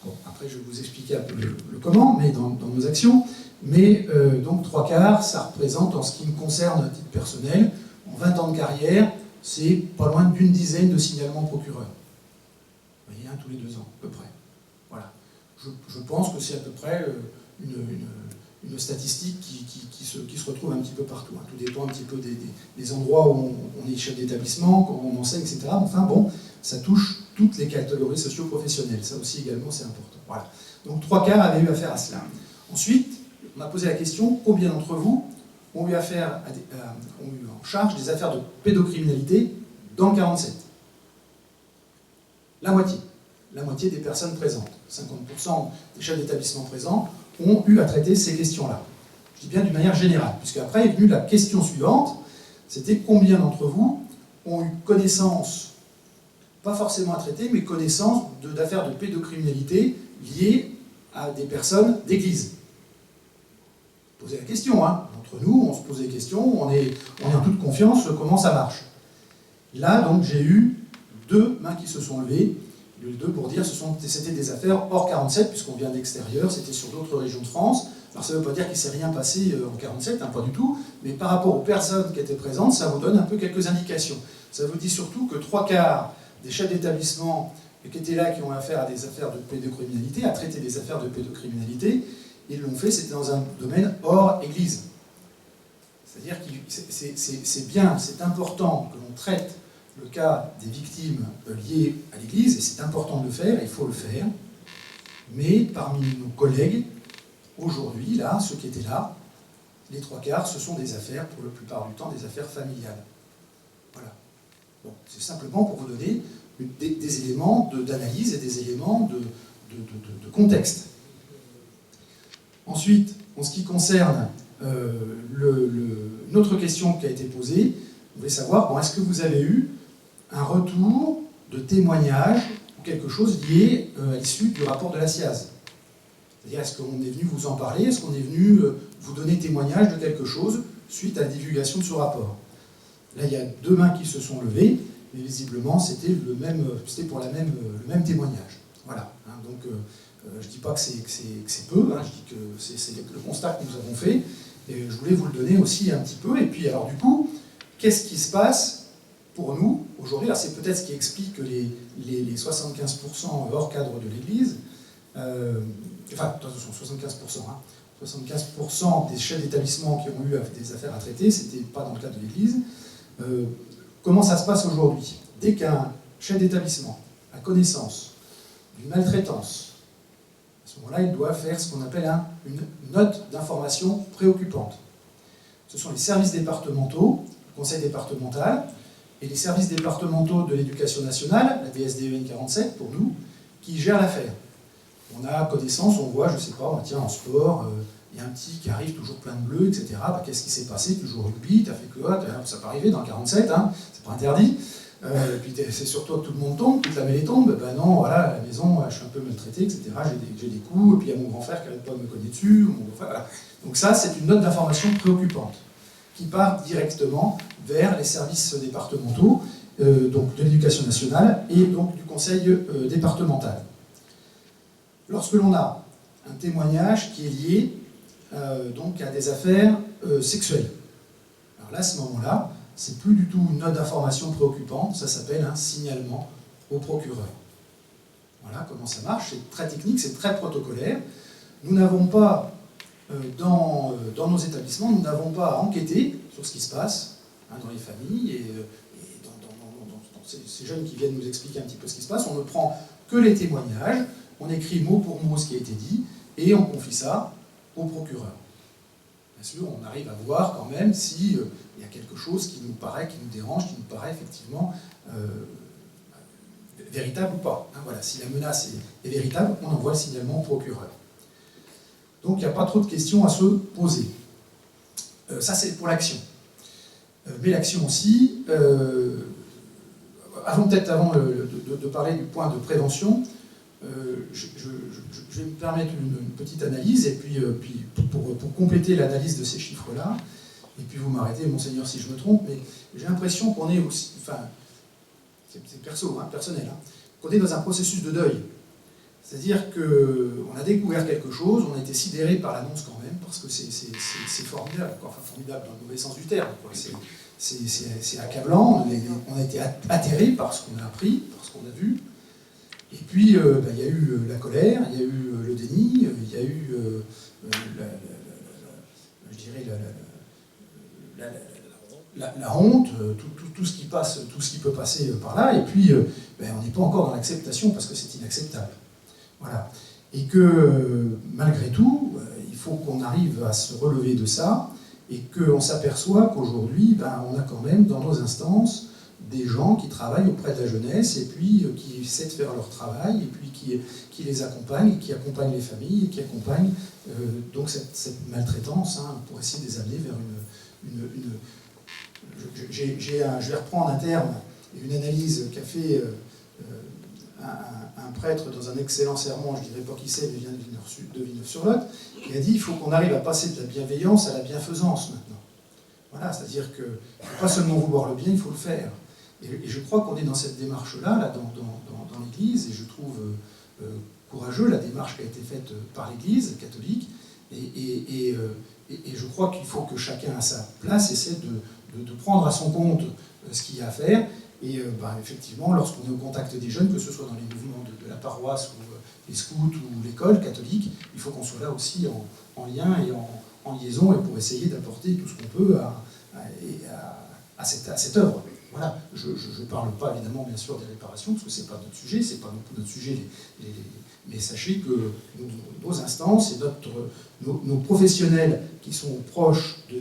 Bon, après je vais vous expliquer un peu le comment, mais dans nos actions. Mais donc 3/4, ça représente, en ce qui me concerne à titre personnel, en 20 ans de carrière, c'est pas loin d'une dizaine de signalements au procureur. Vous voyez, tous les 2 ans, à peu près. Voilà. Je pense que c'est à peu près une statistique qui se retrouve un petit peu partout. Hein. Tout dépend un petit peu des endroits où on est chef d'établissement, quand on enseigne, etc. Enfin bon, ça touche toutes les catégories socio-professionnelles. Ça aussi également, c'est important. Voilà. Donc 3/4 avaient eu affaire à cela. Ensuite, on a posé la question: combien d'entre vous ont eu en charge des affaires de pédocriminalité dans le 47? La moitié. La moitié des personnes présentes. 50% des chefs d'établissement présents ont eu à traiter ces questions-là. Je dis bien d'une manière générale, puisque après est venue la question suivante, c'était: combien d'entre vous ont eu connaissance, pas forcément à traiter, mais connaissance d'affaires de pédocriminalité liées à des personnes d'église? Posez la question, hein. Entre nous, on se pose des questions, on est en toute confiance comment ça marche. Là, donc, j'ai eu 2 mains qui se sont levées, les 2 pour dire que c'était des affaires hors 47, puisqu'on vient d'extérieur, c'était sur d'autres régions de France. Alors ça ne veut pas dire qu'il ne s'est rien passé en 47, hein, pas du tout, mais par rapport aux personnes qui étaient présentes, ça vous donne un peu quelques indications. Ça vous dit surtout que 3/4 des chefs d'établissement qui étaient là, qui ont affaire à des affaires de pédocriminalité, à traiter des affaires de pédocriminalité, ils l'ont fait, c'était dans un domaine hors Église. C'est-à-dire que c'est bien, c'est important que l'on traite le cas des victimes liées à l'Église, et c'est important de le faire, il faut le faire, mais parmi nos collègues, aujourd'hui, là, ceux qui étaient là, les 3/4, ce sont des affaires, pour la plupart du temps, des affaires familiales. Voilà. Bon, c'est simplement pour vous donner des éléments d'analyse et des éléments de contexte. Ensuite, en ce qui concerne une autre question qui a été posée, vous voulez savoir, est-ce que vous avez eu un retour de témoignage ou quelque chose lié à l'issue du rapport de la SIAZ? C'est-à-dire, est-ce qu'on est venu vous en parler? Est-ce qu'on est venu vous donner témoignage de quelque chose suite à la divulgation de ce rapport? Là, il y a 2 mains qui se sont levées, mais visiblement, c'était pour le même témoignage. Voilà. Hein, donc, je ne dis pas que c'est peu, hein, je dis que c'est le constat que nous avons fait, et je voulais vous le donner aussi un petit peu. Et puis, alors du coup, qu'est-ce qui se passe pour nous, aujourd'hui, là c'est peut-être ce qui explique les 75% hors cadre de l'Église, enfin, attention, 75%, hein, 75% des chefs d'établissement qui ont eu des affaires à traiter, c'était pas dans le cadre de l'Église. Comment ça se passe aujourd'hui? Dès qu'un chef d'établissement a connaissance d'une maltraitance, à ce moment-là, il doit faire ce qu'on appelle une note d'information préoccupante. Ce sont les services départementaux, le conseil départemental, et les services départementaux de l'éducation nationale, la DSDEN 47 pour nous, qui gèrent l'affaire. On a connaissance, on voit, je ne sais pas, tiens, en sport, il y a un petit qui arrive toujours plein de bleus, etc. Bah, qu'est-ce qui s'est passé? Toujours rugby, t'as fait quoi? Ça peut arriver dans le 47, hein, c'est pas interdit. Et puis c'est sur toi que tout le monde tombe, toute la mêlée tombe. Ben non, voilà, à la maison, je suis un peu maltraité, etc. J'ai des coups, et puis il y a mon grand frère qui n'arrête pas de me cogner dessus. Mon grand frère, voilà. Donc ça, c'est une note d'information préoccupante qui part directement vers les services départementaux, donc de l'éducation nationale et donc du conseil départemental. Lorsque l'on a un témoignage qui est lié donc à des affaires sexuelles, alors là, à ce moment-là, c'est plus du tout une note d'information préoccupante, ça s'appelle un signalement au procureur. Voilà comment ça marche, c'est très technique, c'est très protocolaire. Nous n'avons pas, dans nos établissements, nous n'avons pas à enquêter sur ce qui se passe dans les familles et dans ces jeunes qui viennent nous expliquer un petit peu ce qui se passe. On ne prend que les témoignages, on écrit mot pour mot ce qui a été dit et on confie ça au procureur. Bien sûr, on arrive à voir quand même s'il y a quelque chose qui nous paraît, qui nous dérange, qui nous paraît effectivement véritable ou pas. Hein, voilà, si la menace est véritable, on envoie le signalement au procureur. Donc il n'y a pas trop de questions à se poser. Ça c'est pour l'action. Mais l'action aussi, avant de parler du point de prévention, je vais me permettre une petite analyse, et puis pour compléter l'analyse de ces chiffres-là, et puis vous m'arrêtez, monseigneur, si je me trompe, mais j'ai l'impression qu'on est aussi, enfin, c'est perso, hein, personnel, hein, qu'on est dans un processus de deuil. C'est-à-dire qu'on a découvert quelque chose, on a été sidéré par l'annonce quand même, parce que c'est formidable, enfin formidable dans le mauvais sens du terme, c'est accablant, on a été atterré par ce qu'on a appris, par ce qu'on a vu. Et puis, il y a eu la colère, il y a eu le déni, il y a eu, je dirais, la honte, tout ce qui passe, tout ce qui peut passer par là. Et puis, on n'est pas encore dans l'acceptation parce que c'est inacceptable. Voilà. Et que, malgré tout, il faut qu'on arrive à se relever de ça et qu'on s'aperçoit qu'aujourd'hui, on a quand même dans nos instances des gens qui travaillent auprès de la jeunesse et puis qui essaient de faire leur travail et puis qui les accompagnent, et qui accompagnent les familles et qui accompagnent donc cette maltraitance pour essayer de les amener vers je vais reprendre un terme et une analyse qu'a fait un prêtre dans un excellent sermon, je ne dirais pas qui c'est, mais vient de Villeneuve-sur-Lot, qui a dit il faut qu'on arrive à passer de la bienveillance à la bienfaisance maintenant. Voilà, c'est-à-dire qu'il ne faut pas seulement vouloir le bien, il faut le faire. Et je crois qu'on est dans cette démarche-là, dans l'Église, et je trouve courageux la démarche qui a été faite par l'Église catholique, et je crois qu'il faut que chacun à sa place essaie de prendre à son compte ce qu'il y a à faire, et effectivement, lorsqu'on est au contact des jeunes, que ce soit dans les mouvements de la paroisse, ou les scouts, ou l'école catholique, il faut qu'on soit là aussi en lien et en liaison, et pour essayer d'apporter tout ce qu'on peut à cette œuvre. Voilà, je ne parle pas évidemment bien sûr des réparations, parce que ce n'est pas notre sujet, c'est pas non plus notre sujet, mais sachez que nos instances et nos professionnels qui sont proches des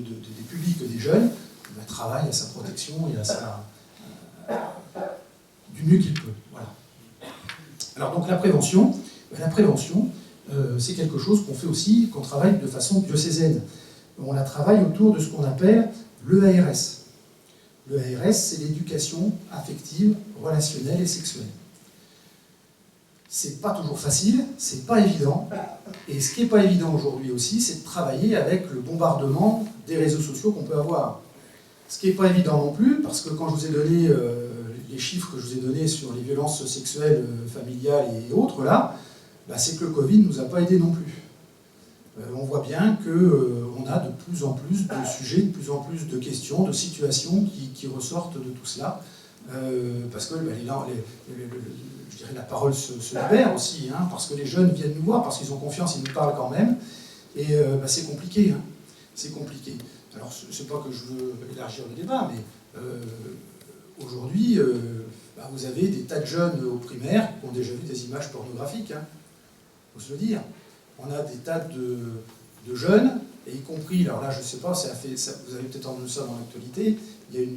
publics des jeunes travaillent à sa protection et du mieux qu'il peut. Voilà. Alors donc la prévention, c'est quelque chose qu'on fait aussi, qu'on travaille de façon diocésaine. On la travaille autour de ce qu'on appelle l'EARS. L'EARS, c'est l'éducation affective, relationnelle et sexuelle. C'est pas toujours facile, c'est pas évident. Et ce qui n'est pas évident aujourd'hui aussi, c'est de travailler avec le bombardement des réseaux sociaux qu'on peut avoir. Ce qui n'est pas évident non plus, parce que quand je vous ai donné les chiffres que je vous ai donnés sur les violences sexuelles, familiales et autres, là, c'est que le Covid ne nous a pas aidés non plus. On voit bien qu'on a de plus en plus de sujets, de plus en plus de questions, de situations qui ressortent de tout cela. parce que je dirais la parole se libère aussi, hein, parce que les jeunes viennent nous voir, parce qu'ils ont confiance, ils nous parlent quand même, et c'est compliqué, hein, c'est compliqué. Alors, c'est pas que je veux élargir le débat, mais aujourd'hui, vous avez des tas de jeunes au primaire qui ont déjà vu des images pornographiques, hein, faut se le dire. On a des tas de jeunes, et y compris, alors là je ne sais pas, vous avez peut-être entendu ça dans l'actualité, il y a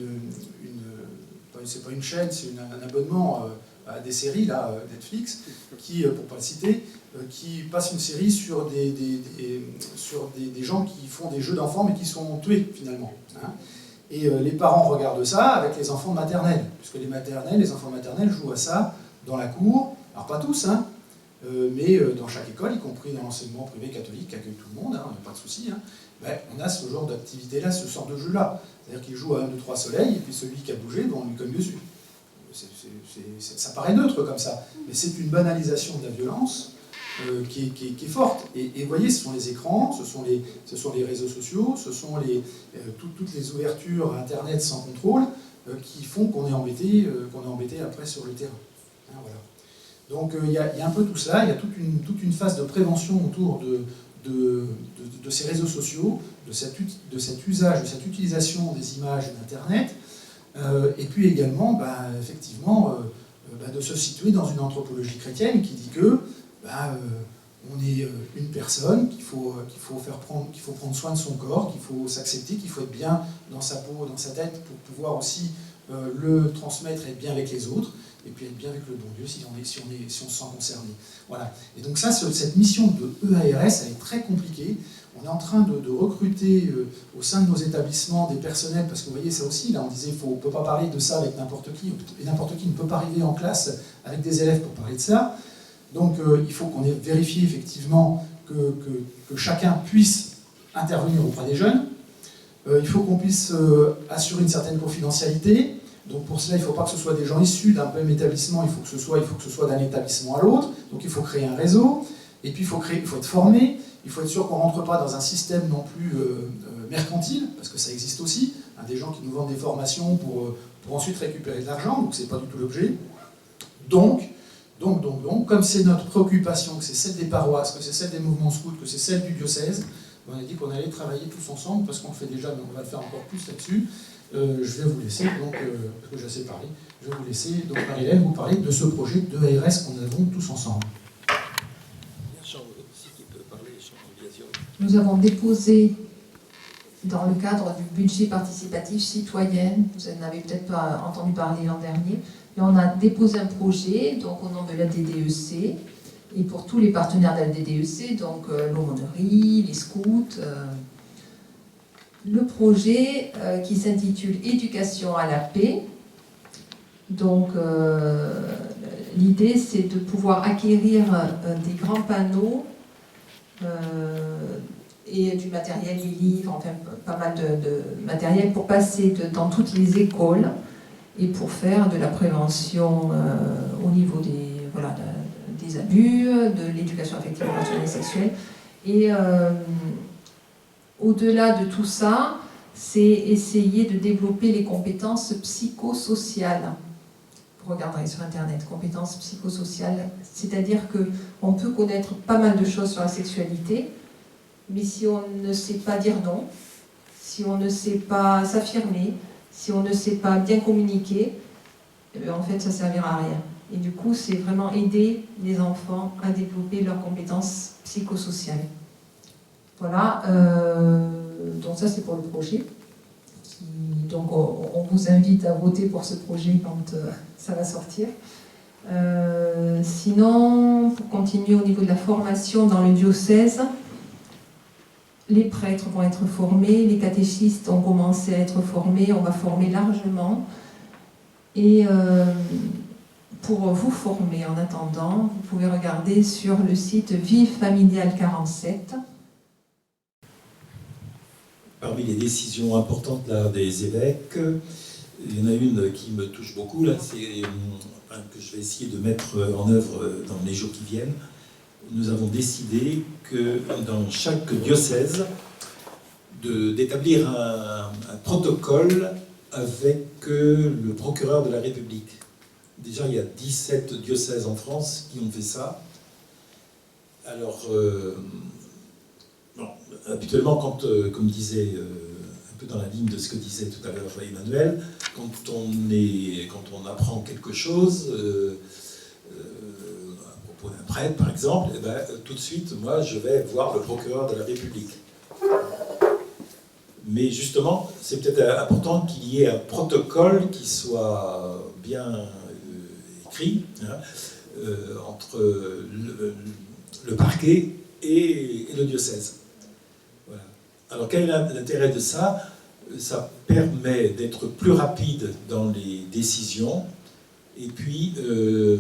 c'est pas une chaîne, c'est un abonnement à des séries, là, Netflix, qui, pour ne pas le citer, qui passe une série sur des gens qui font des jeux d'enfants mais qui sont tués finalement. Hein. Et les parents regardent ça avec les enfants de maternelle, puisque les enfants maternels jouent à ça dans la cour, alors pas tous, hein, mais dans chaque école, y compris dans l'enseignement privé catholique qui accueille tout le monde, hein, pas de souci, hein, on a ce genre d'activité-là, ce genre de jeu-là. C'est-à-dire qu'ils jouent à 1, 2, 3 soleils, et puis celui qui a bougé, on lui cogne dessus. Ça paraît neutre comme ça, mais c'est une banalisation de la violence qui est forte. Et vous voyez, ce sont les écrans, ce sont les réseaux sociaux, ce sont toutes les ouvertures Internet sans contrôle qui font qu'on est embêté après sur le terrain. Hein, voilà. Donc il y a un peu tout ça, il y a toute une phase de prévention autour de ces réseaux sociaux, de cet usage, de cette utilisation des images d'Internet, et puis également, effectivement, de se situer dans une anthropologie chrétienne qui dit que on est une personne, qu'il faut prendre soin de son corps, qu'il faut s'accepter, qu'il faut être bien dans sa peau, dans sa tête, pour pouvoir aussi le transmettre et être bien avec les autres, et puis être bien avec le bon Dieu si on se sent concerné. Voilà. Et donc ça, cette mission de EARS, elle est très compliquée. On est en train de recruter au sein de nos établissements des personnels, parce que vous voyez ça aussi, là on disait on ne peut pas parler de ça avec n'importe qui, et n'importe qui ne peut pas arriver en classe avec des élèves pour parler de ça. Donc il faut qu'on ait vérifié effectivement que chacun puisse intervenir auprès des jeunes. Il faut qu'on puisse assurer une certaine confidentialité. Donc pour cela, il ne faut pas que ce soit des gens issus d'un même établissement, il faut que ce soit d'un établissement à l'autre. Donc il faut créer un réseau, et puis il faut être formé, il faut être sûr qu'on ne rentre pas dans un système non plus mercantile, parce que ça existe aussi, hein, des gens qui nous vendent des formations pour ensuite récupérer de l'argent, donc ce n'est pas du tout l'objet. Donc, comme c'est notre préoccupation, que c'est celle des paroisses, que c'est celle des mouvements scouts, que c'est celle du diocèse, on a dit qu'on allait travailler tous ensemble, parce qu'on le fait déjà, mais on va le faire encore plus là-dessus. Je vais vous laisser, donc, parce que j'ai assez parlé, je vais vous laisser, donc Marie-Hélène, vous parler de ce projet de ARS qu'on avons tous ensemble. Nous avons déposé, dans le cadre du budget participatif citoyen, vous en avez peut-être pas entendu parler l'an dernier, mais on a déposé un projet, donc au nom de la DDEC, et pour tous les partenaires de la DDEC, donc l'aumônerie, les scouts. Le projet qui s'intitule Éducation à la paix. Donc l'idée c'est de pouvoir acquérir des grands panneaux et du matériel, des livres, enfin pas mal de matériel pour passer dans toutes les écoles et pour faire de la prévention au niveau des abus, de l'éducation affective, émotionnelle et sexuelle. Et au-delà de tout ça, c'est essayer de développer les compétences psychosociales. Vous regarderez sur Internet, compétences psychosociales, c'est-à-dire qu'on peut connaître pas mal de choses sur la sexualité, mais si on ne sait pas dire non, si on ne sait pas s'affirmer, si on ne sait pas bien communiquer, en fait, ça ne servira à rien. Et du coup, c'est vraiment aider les enfants à développer leurs compétences psychosociales. Voilà, donc ça c'est pour le projet. Donc on vous invite à voter pour ce projet quand ça va sortir. Sinon, pour continuer au niveau de la formation dans le diocèse, les prêtres vont être formés, les catéchistes ont commencé à être formés, on va former largement. Et pour vous former en attendant, vous pouvez regarder sur le site Vive Familial 47. Parmi les décisions importantes là, des évêques, il y en a une qui me touche beaucoup, là, c'est que je vais essayer de mettre en œuvre dans les jours qui viennent. Nous avons décidé que dans chaque diocèse, d'établir un protocole avec le procureur de la République. Déjà, il y a 17 diocèses en France qui ont fait ça. Alors, bon, habituellement, quand, comme disait, un peu dans la ligne de ce que disait tout à l'heure Emmanuel, quand on apprend quelque chose, à propos d'un prêtre, par exemple, eh ben, tout de suite, moi, je vais voir le procureur de la République. Mais justement, c'est peut-être important qu'il y ait un protocole qui soit bien écrit, hein, entre le parquet et le diocèse. Voilà. Alors quel est l'intérêt de ça? Ça permet d'être plus rapide dans les décisions. Et puis, le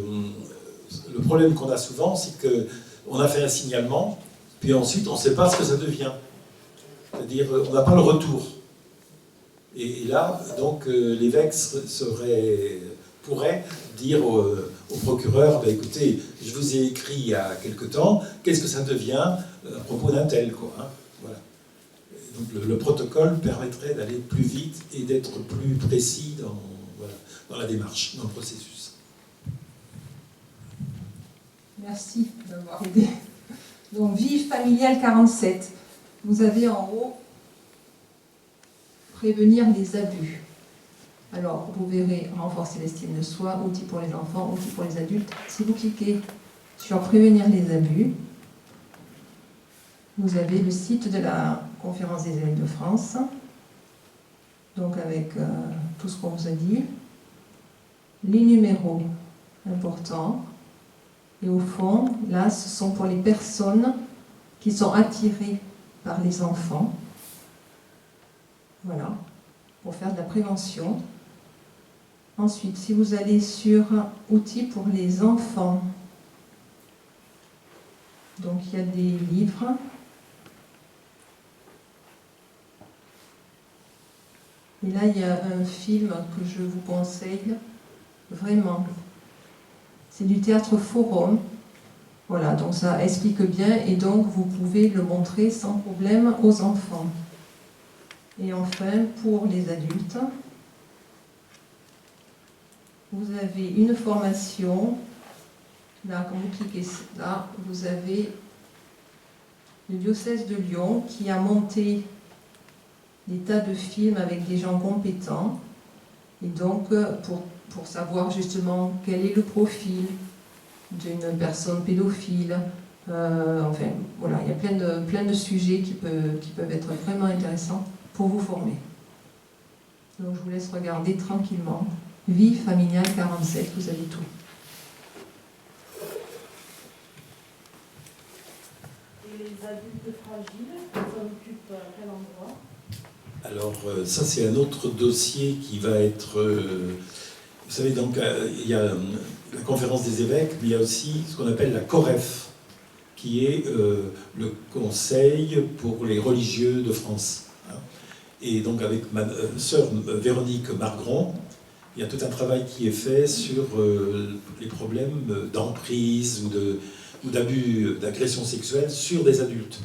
problème qu'on a souvent, c'est qu'on a fait un signalement, puis ensuite on ne sait pas ce que ça devient. C'est-à-dire, on n'a pas le retour. Et là, donc, l'évêque pourrait dire au procureur, ben, écoutez, je vous ai écrit il y a quelque temps, qu'est-ce que ça devient à propos d'un tel, quoi, hein, voilà. Et donc, le protocole permettrait d'aller plus vite et d'être plus précis dans la démarche, dans le processus. Merci d'avoir aidé. Donc, Vive familiale 47. Vous avez en haut prévenir les abus. Alors, vous verrez renforcer l'estime de soi, outils pour les enfants, outils pour les adultes. Si vous cliquez sur prévenir les abus, vous avez le site de la Conférence des évêques de France, donc avec tout ce qu'on vous a dit, les numéros importants, et au fond, là, ce sont pour les personnes qui sont attirées par les enfants. Voilà, pour faire de la prévention. Ensuite, si vous allez sur outils pour les enfants, donc il y a des livres. Et là, il y a un film que je vous conseille vraiment. C'est du théâtre Forum. Voilà, donc ça explique bien et donc vous pouvez le montrer sans problème aux enfants. Et enfin, pour les adultes, vous avez une formation. Là, quand vous cliquez là, vous avez le diocèse de Lyon qui a monté des tas de films avec des gens compétents. Et donc, pour savoir justement quel est le profil d'une personne pédophile, enfin, voilà, il y a plein de sujets qui peuvent être vraiment intéressants pour vous former. Donc, je vous laisse regarder tranquillement. Vie familiale 47, vous avez tout. Et les adultes fragiles, ils s'en occupent à quel endroit? Alors, ça, c'est un autre dossier qui va être... vous savez, donc, il y a la conférence des évêques, mais il y a aussi ce qu'on appelle la COREF, qui est le Conseil pour les religieux de France. Hein. Et donc, avec ma sœur Véronique Margron, il y a tout un travail qui est fait sur les problèmes d'emprise ou d'abus, d'agression sexuelle sur des adultes.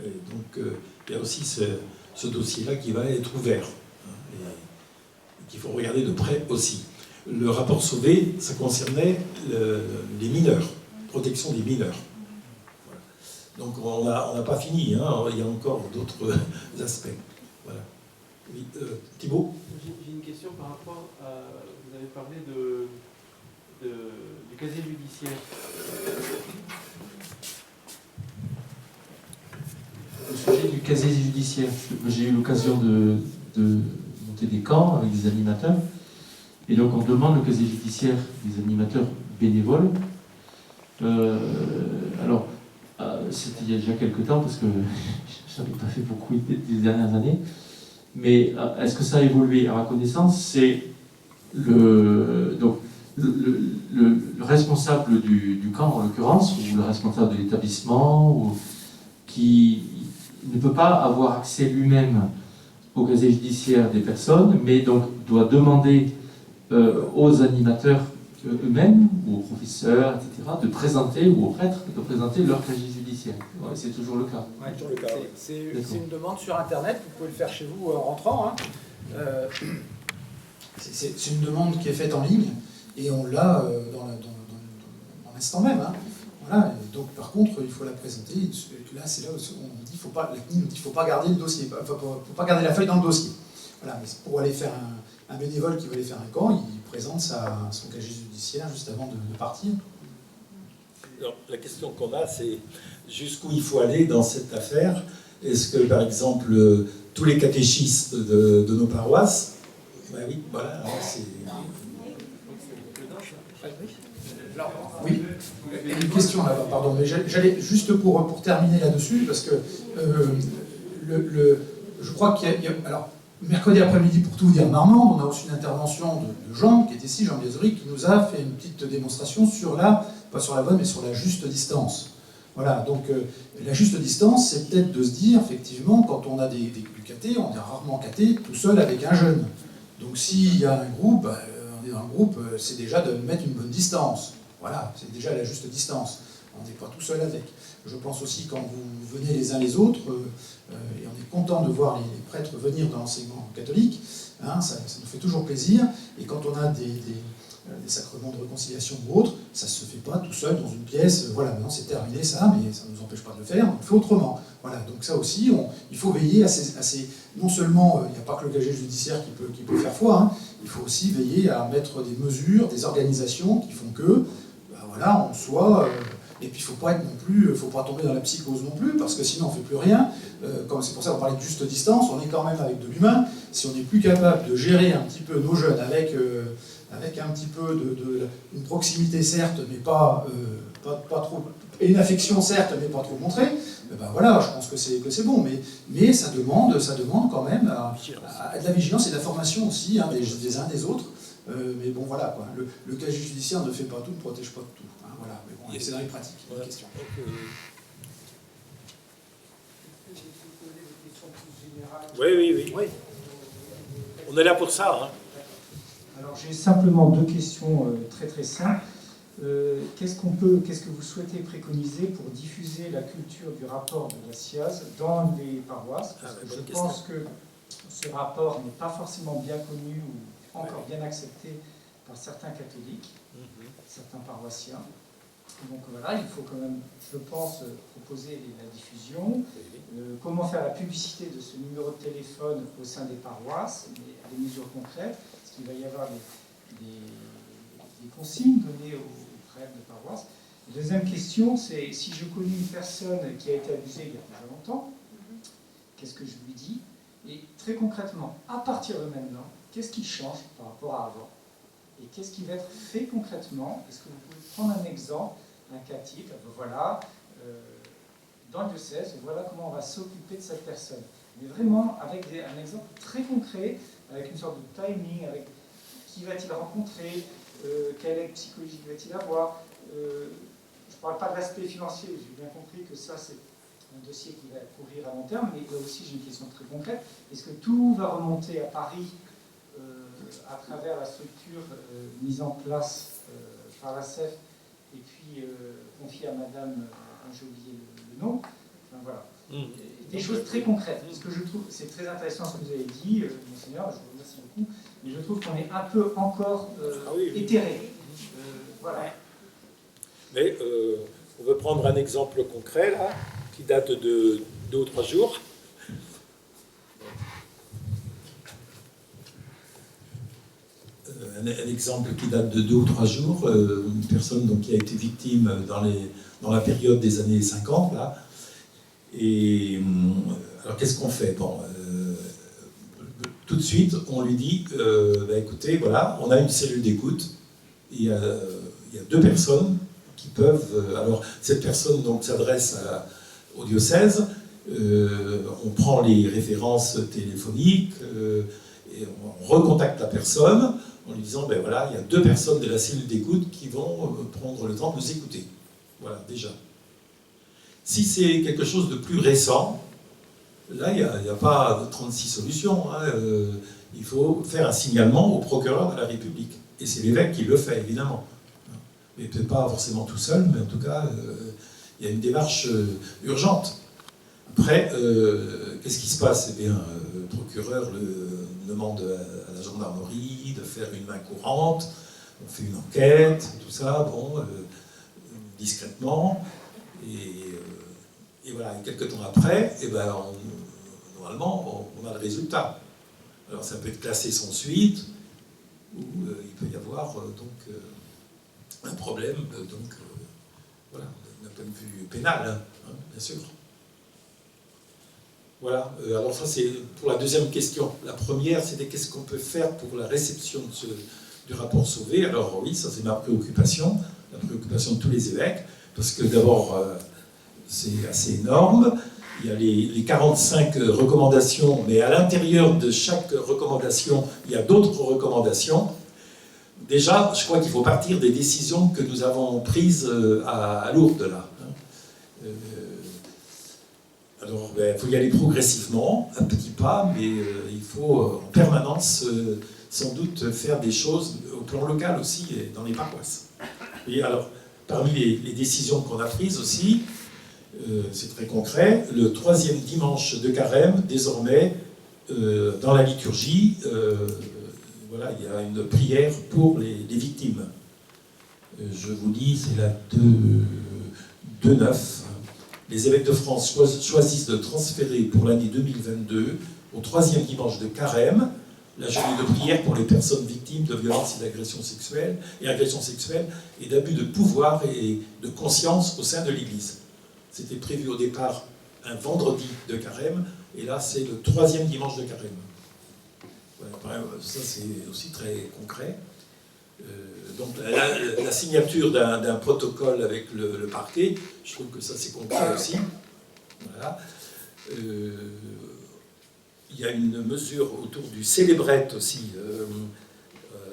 Et donc, il y a aussi ce dossier-là qui va être ouvert, hein, et qu'il faut regarder de près aussi. Le rapport Sauvé, ça concernait les mineurs, protection des mineurs. Voilà. Donc on n'a pas fini, hein, il y a encore d'autres aspects. Voilà. Oui, Thibaut ? J'ai une question par rapport à... Vous avez parlé du casier judiciaire. Le sujet du casier judiciaire. J'ai eu l'occasion de monter des camps avec des animateurs. Et donc on demande le casier judiciaire des animateurs bénévoles. Alors, c'était il y a déjà quelques temps, parce que je n'avais pas fait beaucoup des dernières années. Mais est-ce que ça a évolué? À ma connaissance, c'est le responsable du camp, en l'occurrence, ou le responsable de l'établissement, qui ne peut pas avoir accès lui-même au casier judiciaire des personnes, mais donc doit demander aux animateurs eux-mêmes, ou aux professeurs, etc., de présenter, ou aux prêtres, de présenter leur casier judiciaire. Ouais, c'est toujours le cas. Ouais, toujours le cas. C'est une demande sur Internet, vous pouvez le faire chez vous en rentrant. Hein. C'est une demande qui est faite en ligne, et on l'a dans l'instant même. Hein. Voilà. Et donc, par contre, il faut la présenter. Là, c'est là où on dit, la CNIL nous dit qu'il ne faut pas garder le dossier, faut pas garder la feuille dans le dossier. Voilà. Mais pour aller faire un bénévole qui veut aller faire un camp, il présente son casier judiciaire juste avant de partir. Alors, la question qu'on a, c'est jusqu'où il faut aller dans cette affaire. Est-ce que, par exemple, tous les catéchistes de nos paroisses, ben oui, voilà, c'est... Oui, une question là-bas, pardon, mais j'allais juste pour terminer là-dessus, parce que je crois qu'il y a... Alors, mercredi après-midi, pour tout vous dire, en Marmande, on a reçu une intervention de Jean, qui était ici, Jean Biazori, qui nous a fait une petite démonstration sur pas sur la bonne, mais sur la juste distance. Voilà, donc la juste distance, c'est peut-être de se dire, effectivement, quand on a du caté, on est rarement caté tout seul avec un jeune. Donc s'il y a un groupe, on est dans un groupe, c'est déjà de mettre une bonne distance. Voilà, c'est déjà la juste distance. On n'est pas tout seul avec. Je pense aussi quand vous venez les uns les autres, et on est content de voir les prêtres venir dans l'enseignement catholique, hein, ça nous fait toujours plaisir. Et quand on a des sacrements de réconciliation ou autres, ça ne se fait pas tout seul dans une pièce. Voilà, maintenant c'est terminé ça, mais ça ne nous empêche pas de le faire, on le fait autrement. Voilà, donc ça aussi, il faut veiller à ces non seulement, il n'y a pas que le casier judiciaire qui peut faire foi, hein, il faut aussi veiller à mettre des mesures, des organisations qui font que, voilà, on soit... et puis il ne faut pas être non plus, faut pas tomber dans la psychose non plus, parce que sinon on ne fait plus rien. Comme c'est pour ça qu'on parlait de juste distance, on est quand même avec de l'humain. Si on n'est plus capable de gérer un petit peu nos jeunes avec un petit peu une proximité certes, mais pas trop, et une affection certes, mais pas trop montrée, ben voilà, je pense que c'est bon. Mais ça demande quand même de la vigilance et de la formation aussi, hein, des uns des autres. Mais bon, voilà, quoi. Le casier judiciaire ne fait pas tout, ne protège pas de tout. Hein, voilà, mais bon, c'est dans les pratiques. Voilà. Question. Oui. On est là pour ça. Hein. Alors j'ai simplement deux questions très très simples. Qu'est-ce que vous souhaitez préconiser pour diffuser la culture du rapport de la SIAZ dans les paroisses? Parce que je pense que ce rapport n'est pas forcément bien connu ou encore bien accepté par certains catholiques, certains paroissiens. Donc voilà, il faut quand même, je pense, proposer la diffusion. Comment faire la publicité de ce numéro de téléphone au sein des paroisses, des mesures concrètes, parce qu'il va y avoir des consignes données aux prêtres de paroisse. Deuxième question, c'est si je connais une personne qui a été abusée il y a déjà longtemps, qu'est-ce que je lui dis? Et très concrètement, à partir de maintenant, qu'est-ce qui change par rapport à avant? Et qu'est-ce qui va être fait concrètement? Est-ce que vous pouvez prendre un exemple, un cas type? Voilà, dans le diocèse, voilà comment on va s'occuper de cette personne. Mais vraiment avec un exemple très concret, avec une sorte de timing, avec qui va-t-il rencontrer, quelle aide psychologique va-t-il avoir. Je ne parle pas de l'aspect financier, j'ai bien compris que ça c'est un dossier qui va courir à long terme, mais là aussi j'ai une question très concrète. Est-ce que tout va remonter à Paris à travers la structure mise en place par la CEF et puis confiée à madame, j'ai oublié le nom, enfin, voilà. Des choses très concrètes. Ce que je trouve, c'est très intéressant ce que vous avez dit, Monseigneur, je vous remercie beaucoup, mais je trouve qu'on est un peu encore éthéré. Voilà. Mais on veut prendre un exemple concret, là, qui date de 2 ou 3 jours. Un exemple qui date de 2 ou 3 jours, une personne donc, qui a été victime dans la période des années 50, là. Et alors qu'est-ce qu'on fait? Bon, tout de suite, on lui dit, écoutez, voilà, on a une cellule d'écoute, il y a 2 personnes qui peuvent... alors, cette personne donc s'adresse au diocèse, on prend les références téléphoniques, et on recontacte la personne en lui disant, ben voilà, il y a 2 personnes de la cellule d'écoute qui vont prendre le temps de nous écouter. Voilà, déjà. Si c'est quelque chose de plus récent, là, il n'y a pas de 36 solutions. Hein, il faut faire un signalement au procureur de la République. Et c'est l'évêque qui le fait, évidemment. Mais peut-être pas forcément tout seul, mais en tout cas, il y a une démarche urgente. Après, qu'est-ce qui se passe? Eh bien, le procureur demande à la gendarmerie de faire une main courante, on fait une enquête, tout ça, bon, discrètement, et voilà, et quelques temps après, et ben, normalement, on a le résultat. Alors ça peut être classé sans suite, ou il peut y avoir un problème, voilà, d'un point de vue pénal, hein, bien sûr. Voilà, alors ça c'est pour la deuxième question. La première, c'était qu'est-ce qu'on peut faire pour la réception du rapport Sauvé. Alors oui, ça c'est ma préoccupation, la préoccupation de tous les évêques, parce que d'abord, c'est assez énorme. Il y a les 45 recommandations, mais à l'intérieur de chaque recommandation, il y a d'autres recommandations. Déjà, je crois qu'il faut partir des décisions que nous avons prises à Lourdes, là. Alors, il faut y aller progressivement, à petits pas, mais il faut en permanence, sans doute, faire des choses au plan local aussi, et dans les paroisses. Et alors, parmi les décisions qu'on a prises aussi, c'est très concret, le 3e dimanche de Carême, désormais, dans la liturgie, voilà, il y a une prière pour les victimes. Je vous lis, c'est la 2.9. Les évêques de France choisissent de transférer pour l'année 2022, au 3e dimanche de Carême, la journée de prière pour les personnes victimes de violences et d'agressions sexuelles, et d'abus de pouvoir et de conscience au sein de l'Église. C'était prévu au départ un vendredi de Carême, et là c'est le 3e dimanche de Carême. Ouais, ça c'est aussi très concret. Donc la signature d'un protocole avec le parquet, je trouve que ça c'est concret aussi. Voilà. Il y a une mesure autour du célébrette aussi. Alors,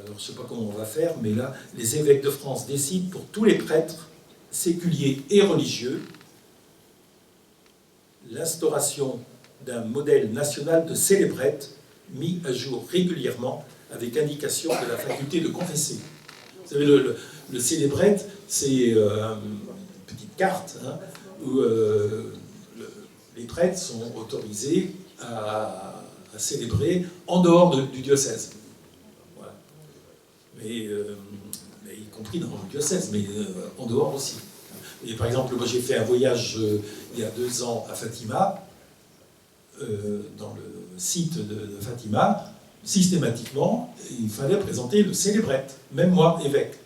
je ne sais pas comment on va faire, mais là, les évêques de France décident pour tous les prêtres, séculiers et religieux, l'instauration d'un modèle national de célébrette mis à jour régulièrement avec indication de la faculté de confesser. Vous savez, le célébrette, c'est une petite carte hein, où les prêtres sont autorisés à célébrer en dehors du diocèse. Voilà. Mais y compris dans le diocèse, mais en dehors aussi. Et par exemple, moi j'ai fait un voyage il y a 2 ans à Fatima, dans le site de Fatima. Systématiquement, il fallait présenter le célébrette, même moi, évêque.